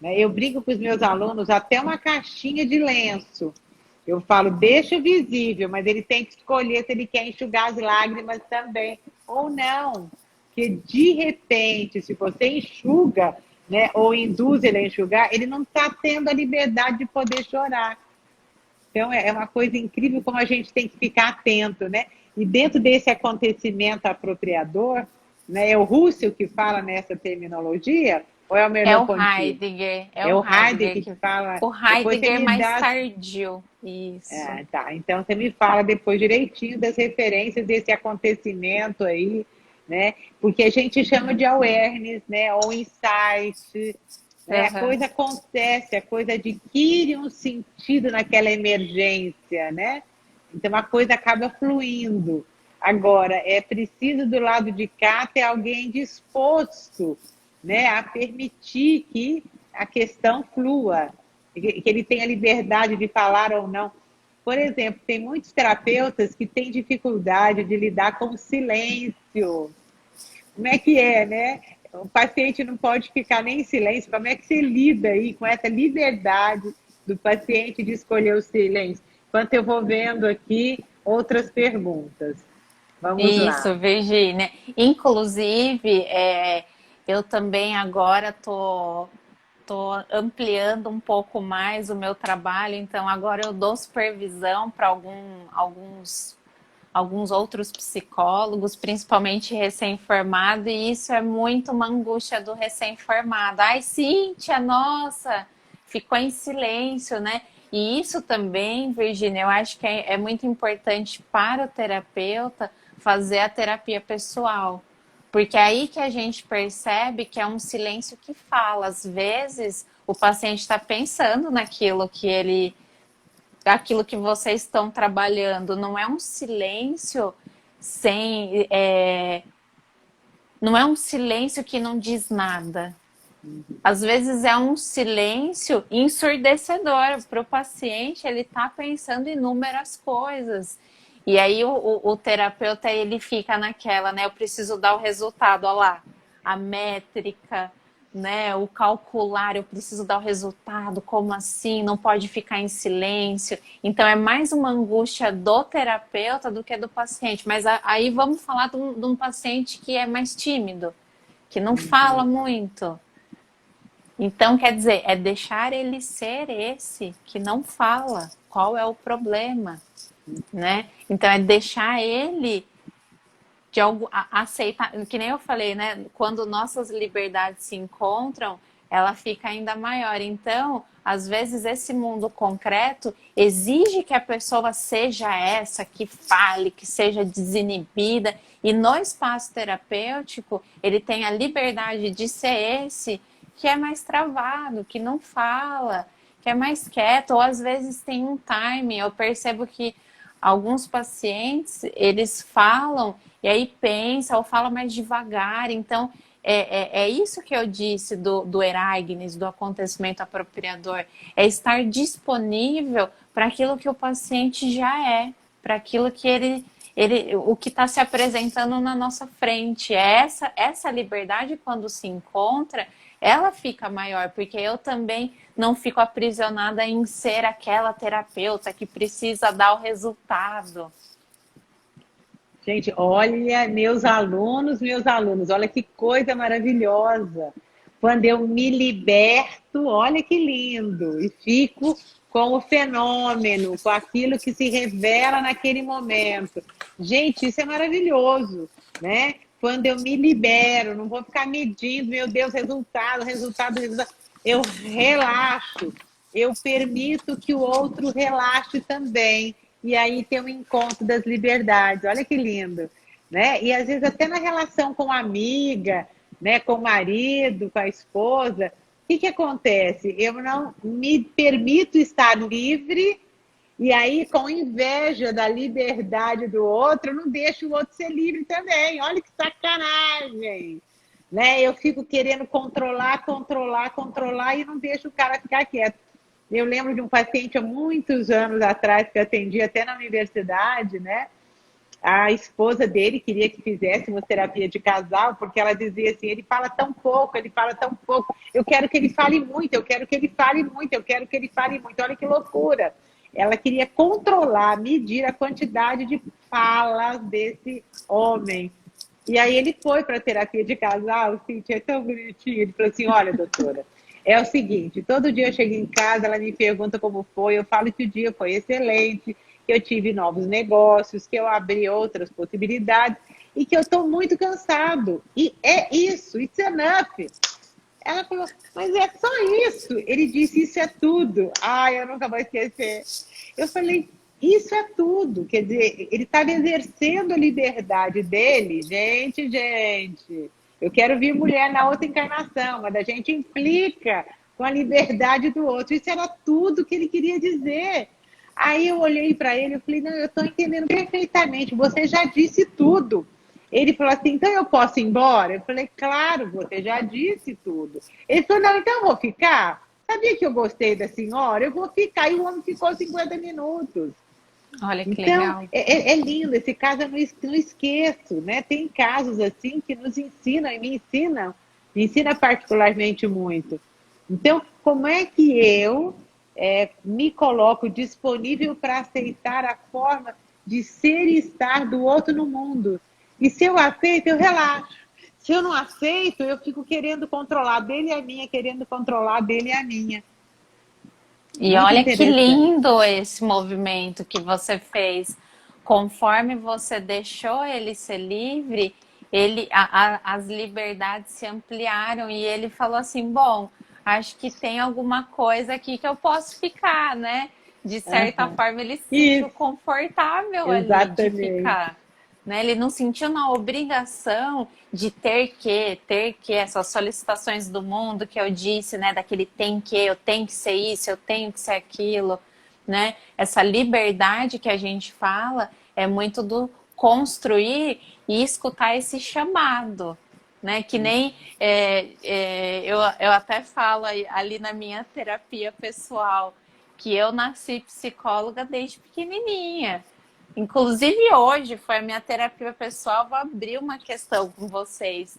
Speaker 1: Né? Eu brinco com os meus alunos até uma caixinha de lenço. Eu falo, deixa visível, mas ele tem que escolher se ele quer enxugar as lágrimas também ou não. Porque, de repente, se você enxuga, né, ou induz ele a enxugar, ele não está tendo a liberdade de poder chorar. Então, é uma coisa incrível como a gente tem que ficar atento, né? E dentro desse acontecimento apropriador, né, é o Russell que fala nessa terminologia, ou é o
Speaker 2: É o
Speaker 1: Merleau-Ponty?
Speaker 2: Heidegger,
Speaker 1: É o Heidegger que fala.
Speaker 2: O
Speaker 1: Depois você
Speaker 2: Heidegger
Speaker 1: me
Speaker 2: mais
Speaker 1: dá.
Speaker 2: tardio, isso.
Speaker 1: Tá. Então você me fala depois direitinho das referências desse acontecimento aí, né? Porque a gente chama de awareness, né? Ou insight, né? A coisa acontece, a coisa adquire um sentido naquela emergência, né? Então a coisa acaba fluindo. Agora, é preciso do lado de cá ter alguém disposto, né, a permitir que a questão flua, que ele tenha liberdade de falar ou não. Por exemplo, tem muitos terapeutas que têm dificuldade de lidar com o silêncio. Como é que é, né? O paciente não pode ficar nem em silêncio. Como é que você lida aí com essa liberdade do paciente de escolher o silêncio? Enquanto eu vou vendo aqui outras perguntas. Vamos lá.
Speaker 2: Isso, Virgínia. Inclusive, eu também agora tô ampliando um pouco mais o meu trabalho, então agora eu dou supervisão para alguns outros psicólogos, principalmente recém-formado, e isso é muito uma angústia do recém-formado. Ai, Cíntia, nossa, ficou em silêncio, né? E isso também, Virgínia, eu acho que é muito importante para o terapeuta fazer a terapia pessoal. Porque é aí que a gente percebe que é um silêncio que fala. Às vezes, o paciente está pensando aquilo que vocês estão trabalhando. Não é um silêncio sem. Não é um silêncio que não diz nada. Às vezes é um silêncio ensurdecedor para o paciente, ele está pensando inúmeras coisas. E aí o terapeuta ele fica naquela, né? Eu preciso dar o resultado, olha lá, a métrica, né? O calcular, eu preciso dar o resultado, como assim? Não pode ficar em silêncio. Então é mais uma angústia do terapeuta do que do paciente. Mas aí vamos falar de um paciente que é mais tímido, que não fala muito. Então, quer dizer, é deixar ele ser esse que não fala, qual é o problema, né? Então é deixar ele de algo aceitar, que nem eu falei, né? Quando nossas liberdades se encontram, ela fica ainda maior. Então, às vezes esse mundo concreto exige que a pessoa seja essa, que fale, que seja desinibida, e no espaço terapêutico ele tem a liberdade de ser esse que é mais travado, que não fala, que é mais quieto, ou às vezes tem um timing. Eu percebo que alguns pacientes, eles falam e aí pensa ou fala mais devagar. Então, é isso que eu disse do Eragnes, do acontecimento apropriador. É estar disponível para aquilo que o paciente já é, para aquilo que o que está se apresentando na nossa frente. Essa liberdade, quando se encontra, ela fica maior, porque eu também não fico aprisionada em ser aquela terapeuta que precisa dar o resultado.
Speaker 1: Gente, olha, meus alunos, olha que coisa maravilhosa. Quando eu me liberto, olha que lindo, e fico com o fenômeno, com aquilo que se revela naquele momento. Gente, isso é maravilhoso, né? Quando eu me libero, não vou ficar medindo, meu Deus, resultado, resultado, resultado. Eu relaxo, eu permito que o outro relaxe também. E aí tem um encontro das liberdades. Olha que lindo, né? E às vezes até na relação com a amiga, né, com o marido, com a esposa, o que acontece? Eu não me permito estar livre e aí com inveja da liberdade do outro, eu não deixo o outro ser livre também. Olha que sacanagem, né? Eu fico querendo controlar, controlar, controlar e não deixo o cara ficar quieto. Eu lembro de um paciente há muitos anos atrás que eu atendi até na universidade, né? A esposa dele queria que fizéssemos terapia de casal, porque ela dizia assim, ele fala tão pouco, ele fala tão pouco, eu quero que ele fale muito, eu quero que ele fale muito, eu quero que ele fale muito. Olha que loucura. Ela queria controlar, medir a quantidade de falas desse homem. E aí ele foi para a terapia de casal, Cíntia, é tão bonitinho. Ele falou assim, olha, doutora, é o seguinte, todo dia eu chego em casa, ela me pergunta como foi, eu falo que o dia foi excelente, que eu tive novos negócios, que eu abri outras possibilidades e que eu estou muito cansado. E é isso, it's enough. Ela falou, mas é só isso. Ele disse, isso é tudo. Ai, eu nunca vou esquecer. Eu falei, isso é tudo. Quer dizer, ele estava exercendo a liberdade dele. Gente, eu quero vir mulher na outra encarnação, mas a gente implica com a liberdade do outro. Isso era tudo que ele queria dizer. Aí eu olhei para ele e falei, não, eu estou entendendo perfeitamente, você já disse tudo. Ele falou assim, então eu posso ir embora? Eu falei, claro, você já disse tudo. Ele falou, não, então eu vou ficar. Sabia que eu gostei da senhora? Eu vou ficar. E o homem ficou 50 minutos.
Speaker 2: Olha que
Speaker 1: Então,
Speaker 2: legal.
Speaker 1: é lindo. Esse caso eu não esqueço, né? Tem casos assim que nos ensinam e me ensina particularmente muito. Então, como é que eu me coloco disponível para aceitar a forma de ser e estar do outro no mundo? E se eu aceito, eu relaxo. Se eu não aceito, eu fico querendo controlar dele a minha, querendo controlar dele a minha.
Speaker 2: E
Speaker 1: Muito
Speaker 2: olha que
Speaker 1: interessante.
Speaker 2: lindo esse movimento que você fez. Conforme você deixou ele ser livre, as liberdades se ampliaram e ele falou assim: bom, acho que tem alguma coisa aqui que eu posso ficar, né? De certa
Speaker 1: Uhum.
Speaker 2: forma, ele se sentiu
Speaker 1: Isso,
Speaker 2: confortável ali de
Speaker 1: exatamente.
Speaker 2: ficar. Né? Ele não sentiu na obrigação de ter que, essas solicitações do mundo que eu disse, né? Daquele tem que, eu tenho que ser isso, eu tenho que ser aquilo, né? Essa liberdade que a gente fala é muito do construir e escutar esse chamado, né? Que nem eu até falo ali na minha terapia pessoal que eu nasci psicóloga desde pequenininha. Inclusive hoje foi a minha terapia pessoal, vou abrir uma questão com vocês.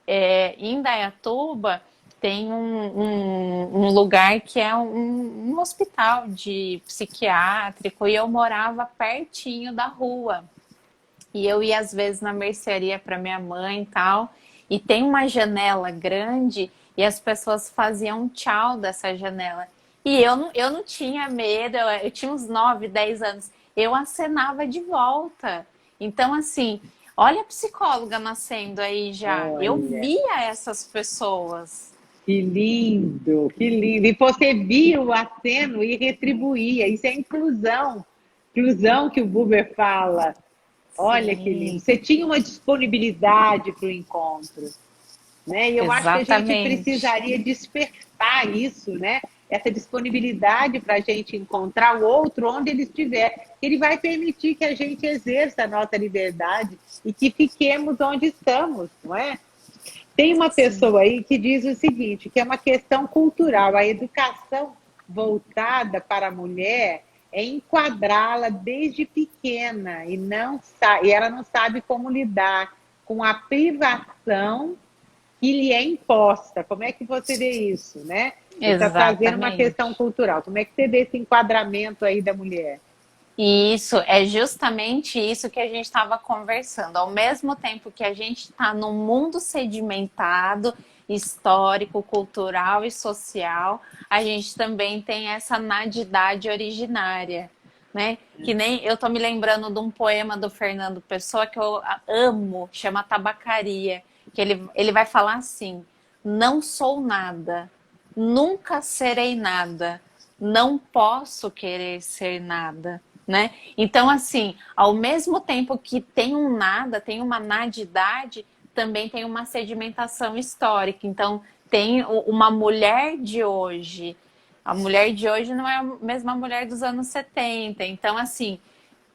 Speaker 2: Em Indaiatuba tem um lugar que é um hospital de psiquiátrico e eu morava pertinho da rua. E eu ia às vezes na mercearia para minha mãe e tal. E tem uma janela grande e as pessoas faziam tchau dessa janela. E eu não tinha medo, eu tinha uns 9, 10 anos. Eu acenava de volta. Então, assim, olha a psicóloga nascendo aí já. Eu
Speaker 1: Olha,
Speaker 2: via essas pessoas.
Speaker 1: que lindo, que lindo. E você via o aceno e retribuía. Isso é inclusão. Inclusão que o Buber fala. Olha que lindo.
Speaker 2: Sim,
Speaker 1: Você tinha uma disponibilidade para o encontro, né? E eu acho que a gente
Speaker 2: exatamente.
Speaker 1: precisaria despertar isso, né? Essa disponibilidade para a gente encontrar o outro onde ele estiver. Ele vai permitir que a gente exerça a nossa liberdade e que fiquemos onde estamos, não é? Tem uma
Speaker 2: Sim.
Speaker 1: pessoa aí que diz o seguinte, que é uma questão cultural. A educação voltada para a mulher é enquadrá-la desde pequena e ela não sabe como lidar com a privação que lhe é imposta. Como é que você vê isso, né? Ele está trazendo uma questão
Speaker 2: Exatamente.
Speaker 1: cultural. Como é que você vê esse enquadramento aí da mulher?
Speaker 2: E isso é justamente isso que a gente estava conversando. Ao mesmo tempo que a gente está num mundo sedimentado, histórico, cultural e social, a gente também tem essa nadidade originária, né? Que nem eu tô me lembrando de um poema do Fernando Pessoa que eu amo, chama Tabacaria, que ele vai falar assim: não sou nada, nunca serei nada, não posso querer ser nada, né? Então, assim, ao mesmo tempo que tem um nada, tem uma nadidade, também tem uma sedimentação histórica. Então, tem uma mulher de hoje. A mulher de hoje não é a mesma mulher dos anos 70. Então, assim,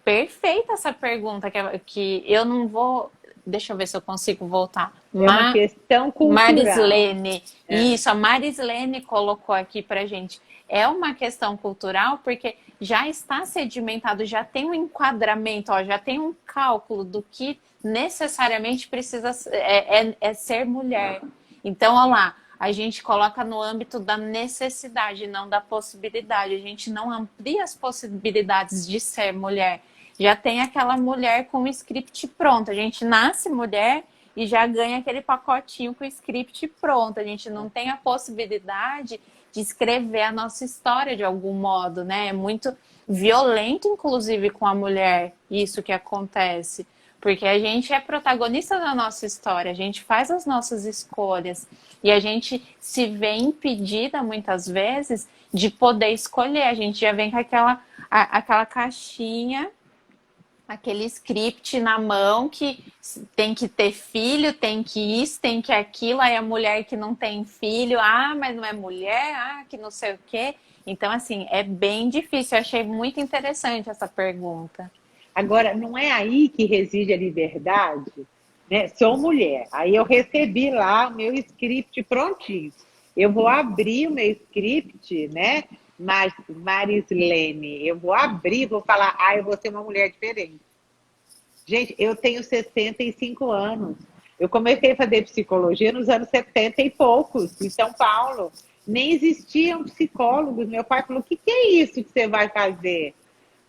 Speaker 2: perfeita essa pergunta, que eu não vou. Deixa eu ver se eu consigo voltar.
Speaker 1: É uma questão cultural.
Speaker 2: Marislene,
Speaker 1: É.
Speaker 2: isso, a Marislene colocou aqui pra gente. É uma questão cultural porque já está sedimentado, já tem um enquadramento, ó, já tem um cálculo do que necessariamente precisa é ser mulher. Então, olha lá, a gente coloca no âmbito da necessidade, não da possibilidade. A gente não amplia as possibilidades de ser mulher. Já tem aquela mulher com o script pronto. A gente nasce mulher e já ganha aquele pacotinho com o script pronto. A gente não tem a possibilidade de escrever a nossa história de algum modo, né? É muito violento, inclusive, com a mulher, isso que acontece. Porque a gente é protagonista da nossa história, a gente faz as nossas escolhas e a gente se vê impedida, muitas vezes, de poder escolher. A gente já vem com aquela caixinha, aquele script na mão que tem que ter filho, tem que isso, tem que aquilo, aí a mulher que não tem filho, mas não é mulher, que não sei o quê. Então, assim, é bem difícil. Eu achei muito interessante essa pergunta.
Speaker 1: Agora, não é aí que reside a liberdade? Né? Sou mulher, aí eu recebi lá o meu script prontinho. Eu vou abrir o meu script, né? Marislene, eu vou abrir, vou falar, eu vou ser uma mulher diferente. Gente, eu tenho 65 anos. Eu comecei a fazer psicologia nos anos 70 e poucos, em São Paulo. Nem existiam psicólogos. Meu pai falou: o que é isso que você vai fazer?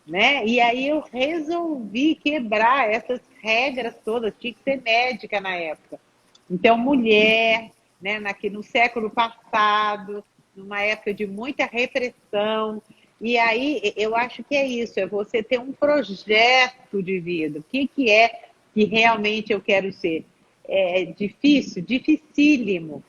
Speaker 1: Né? E aí eu resolvi quebrar essas regras todas, tinha que ser médica na época. Então, mulher, né, no século passado, numa época de muita repressão, e aí eu acho que é isso, é você ter um projeto de vida. O que é que realmente eu quero ser? É difícil, dificílimo.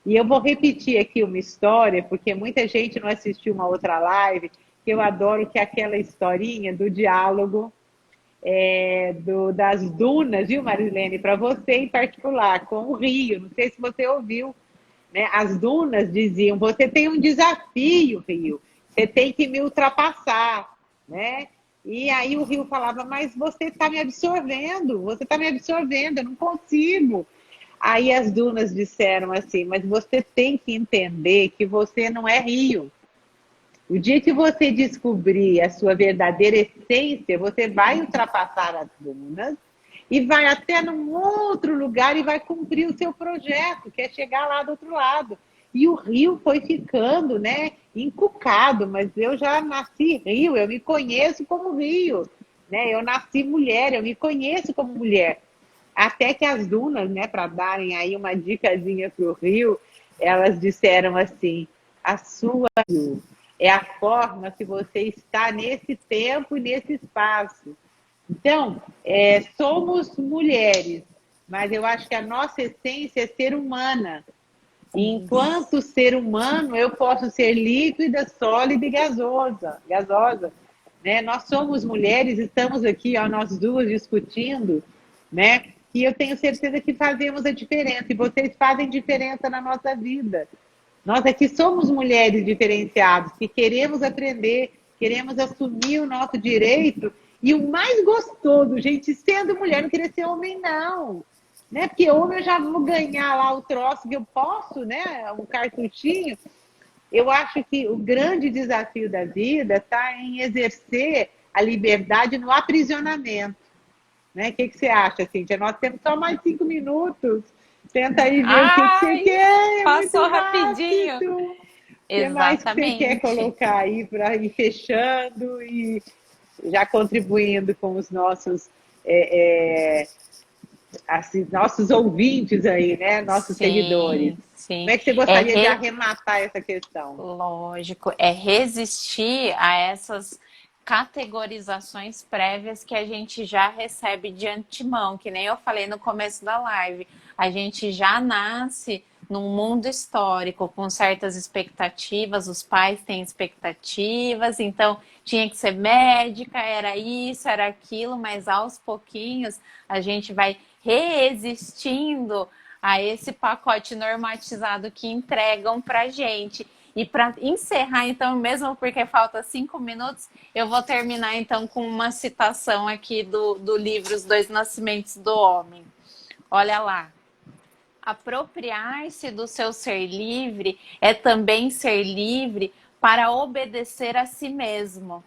Speaker 1: E eu vou repetir aqui uma história, porque muita gente não assistiu uma outra live, que eu adoro, que é aquela historinha do diálogo das dunas, viu, Marilene? Para você em particular, com o Rio. Não sei se você ouviu, né? As dunas diziam: você tem um desafio, Rio, você tem que me ultrapassar, né? E aí o Rio falava: mas você está me absorvendo, você está me absorvendo, eu não consigo. Aí as dunas disseram assim: mas você tem que entender que você não é Rio. O dia que você descobrir a sua verdadeira essência, você vai ultrapassar as dunas e vai até num outro lugar e vai cumprir o seu projeto, que é chegar lá do outro lado. E o Rio foi ficando, né, encucado, mas eu já nasci Rio, eu me conheço como Rio, né? Eu nasci mulher, eu me conheço como mulher. Até que as dunas, né, para darem aí uma dicasinha para o Rio, elas disseram assim: a sua é a forma que você está nesse tempo e nesse espaço. Então, somos mulheres, mas eu acho que a nossa essência é ser humana. E enquanto ser humano, eu posso ser líquida, sólida e gasosa, né? Nós somos mulheres, estamos aqui, ó, nós duas discutindo, né? E eu tenho certeza que fazemos a diferença, e vocês fazem diferença na nossa vida. Nós aqui somos mulheres diferenciadas, que queremos aprender, queremos assumir o nosso direito. E o mais gostoso, gente, sendo mulher, não querer ser homem, não. Né? Porque homem eu já vou ganhar lá o troço que eu posso, né? Um cartuchinho. Eu acho que o grande desafio da vida está em exercer a liberdade no aprisionamento. Né? O que você acha, Cíntia? Nós temos só mais 5 minutos. Tenta aí ver o que você
Speaker 2: Ai,
Speaker 1: quer. É muito
Speaker 2: passou rapidinho.
Speaker 1: rápido. O que mais que você quer
Speaker 2: Exatamente.
Speaker 1: colocar aí para ir fechando e já contribuindo com os nossos, assim, nossos ouvintes aí, né? Nossos seguidores.
Speaker 2: Sim,
Speaker 1: Como
Speaker 2: sim.
Speaker 1: é que você
Speaker 2: É
Speaker 1: gostaria de arrematar essa questão?
Speaker 2: lógico, é resistir a essas categorizações prévias que a gente já recebe de antemão, que nem eu falei no começo da live. A gente já nasce num mundo histórico com certas expectativas, os pais têm expectativas, então tinha que ser médica, era isso, era aquilo, mas aos pouquinhos a gente vai resistindo a esse pacote normatizado que entregam pra gente. E para encerrar, então, mesmo porque falta 5 minutos, eu vou terminar então com uma citação aqui do livro Os Dois Nascimentos do Homem. Olha lá. Apropriar-se do seu ser livre é também ser livre para obedecer a si mesmo.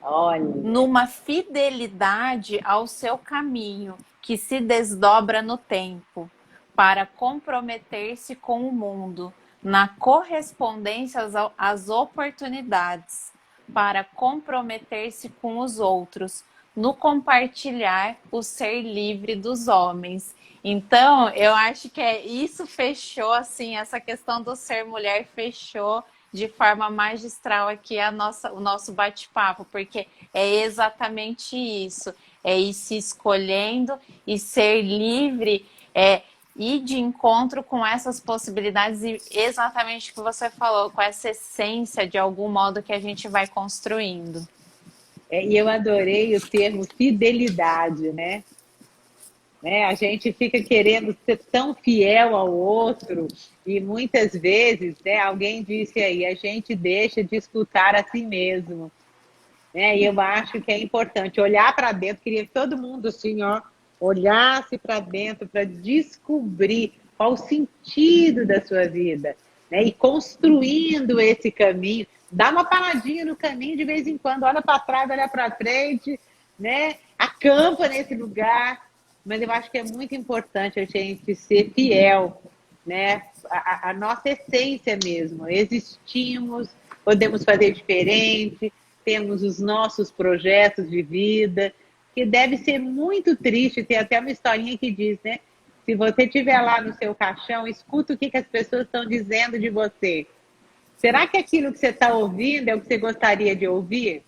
Speaker 1: Olha,
Speaker 2: Numa fidelidade ao seu caminho, que se desdobra no tempo, para comprometer-se com o mundo, na correspondência às oportunidades, para comprometer-se com os outros, no compartilhar o ser livre dos homens. Então, eu acho que isso fechou, assim, essa questão do ser mulher fechou de forma magistral aqui o nosso bate-papo, porque é exatamente isso, é ir se escolhendo e ser livre, ir de encontro com essas possibilidades e exatamente o que você falou, com essa essência de algum modo que a gente vai construindo.
Speaker 1: e eu adorei o termo fidelidade, né? A gente fica querendo ser tão fiel ao outro e muitas vezes, né, alguém disse aí, a gente deixa de escutar a si mesmo, né? E eu acho que é importante olhar para dentro, queria que todo mundo assim, ó, olhasse para dentro para descobrir qual o sentido da sua vida, né? E construindo esse caminho, dá uma paradinha no caminho de vez em quando, olha para trás, olha para frente, né? Acampa nesse lugar, mas eu acho que é muito importante a gente ser fiel, né? A nossa essência mesmo. Existimos, podemos fazer diferente, temos os nossos projetos de vida, que deve ser muito triste. Tem até uma historinha que diz, né? Se você estiver lá no seu caixão, escuta o que as pessoas estão dizendo de você. Será que aquilo que você está ouvindo é o que você gostaria de ouvir?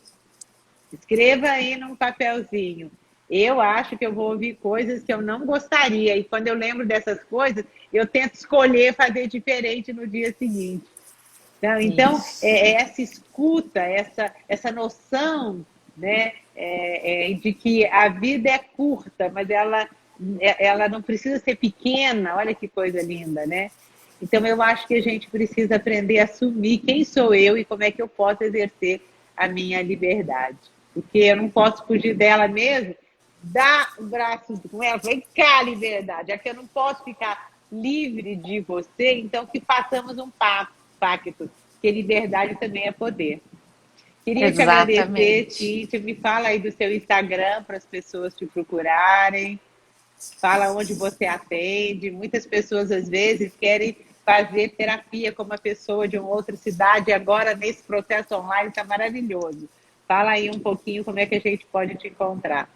Speaker 1: Escreva aí num papelzinho. Eu acho que eu vou ouvir coisas que eu não gostaria. E quando eu lembro dessas coisas, eu tento escolher fazer diferente no dia seguinte. Então essa escuta, essa noção, né, de que a vida é curta, mas ela não precisa ser pequena. Olha que coisa linda, né? Então eu acho que a gente precisa aprender a assumir quem sou eu e como é que eu posso exercer a minha liberdade. Porque eu não posso fugir dela mesmo. Dá o braço com ela, vem cá, liberdade. Já que eu não posso ficar livre de você, então que façamos um pacto, que liberdade também é poder. Queria te agradecer,
Speaker 2: Exatamente.
Speaker 1: Cíntia. Me fala aí do seu Instagram para as pessoas te procurarem. Fala onde você atende. Muitas pessoas, às vezes, querem fazer terapia com uma pessoa de uma outra cidade. Agora, nesse processo online, está maravilhoso. Fala aí um pouquinho como é que a gente pode te encontrar.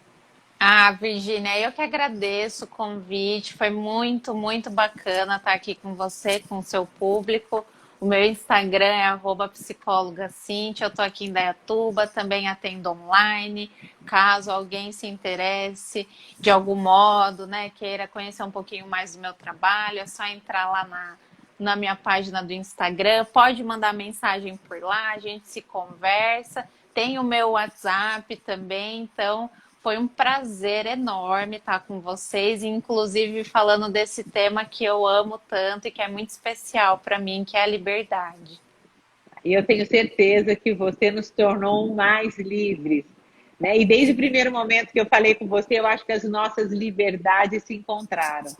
Speaker 2: Ah, Virgínia, eu que agradeço o convite. Foi muito, muito bacana estar aqui com você, com o seu público. O meu Instagram é @psicóloga-Cintia. Eu estou aqui em Indaiatuba, também atendo online. Caso alguém se interesse de algum modo, né, queira conhecer um pouquinho mais do meu trabalho, é só entrar lá na minha página do Instagram. Pode mandar mensagem por lá, a gente se conversa. Tem o meu WhatsApp também, então foi um prazer enorme estar com vocês, inclusive falando desse tema que eu amo tanto e que é muito especial para mim, que é a liberdade.
Speaker 1: E eu tenho certeza que você nos tornou mais livres, né? E desde o primeiro momento que eu falei com você, eu acho que as nossas liberdades se encontraram.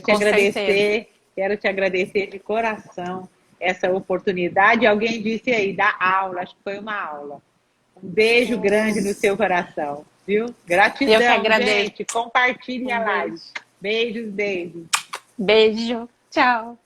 Speaker 2: Com certeza.
Speaker 1: Quero te agradecer de coração essa oportunidade. Alguém disse aí, da aula, acho que foi uma aula. Um beijo grande no seu coração, viu?
Speaker 2: Eu que
Speaker 1: Gratidão,
Speaker 2: agradeço.
Speaker 1: gente. Compartilhe a
Speaker 2: Um
Speaker 1: live.
Speaker 2: beijo.
Speaker 1: Beijos, beijos.
Speaker 2: Beijo. Tchau.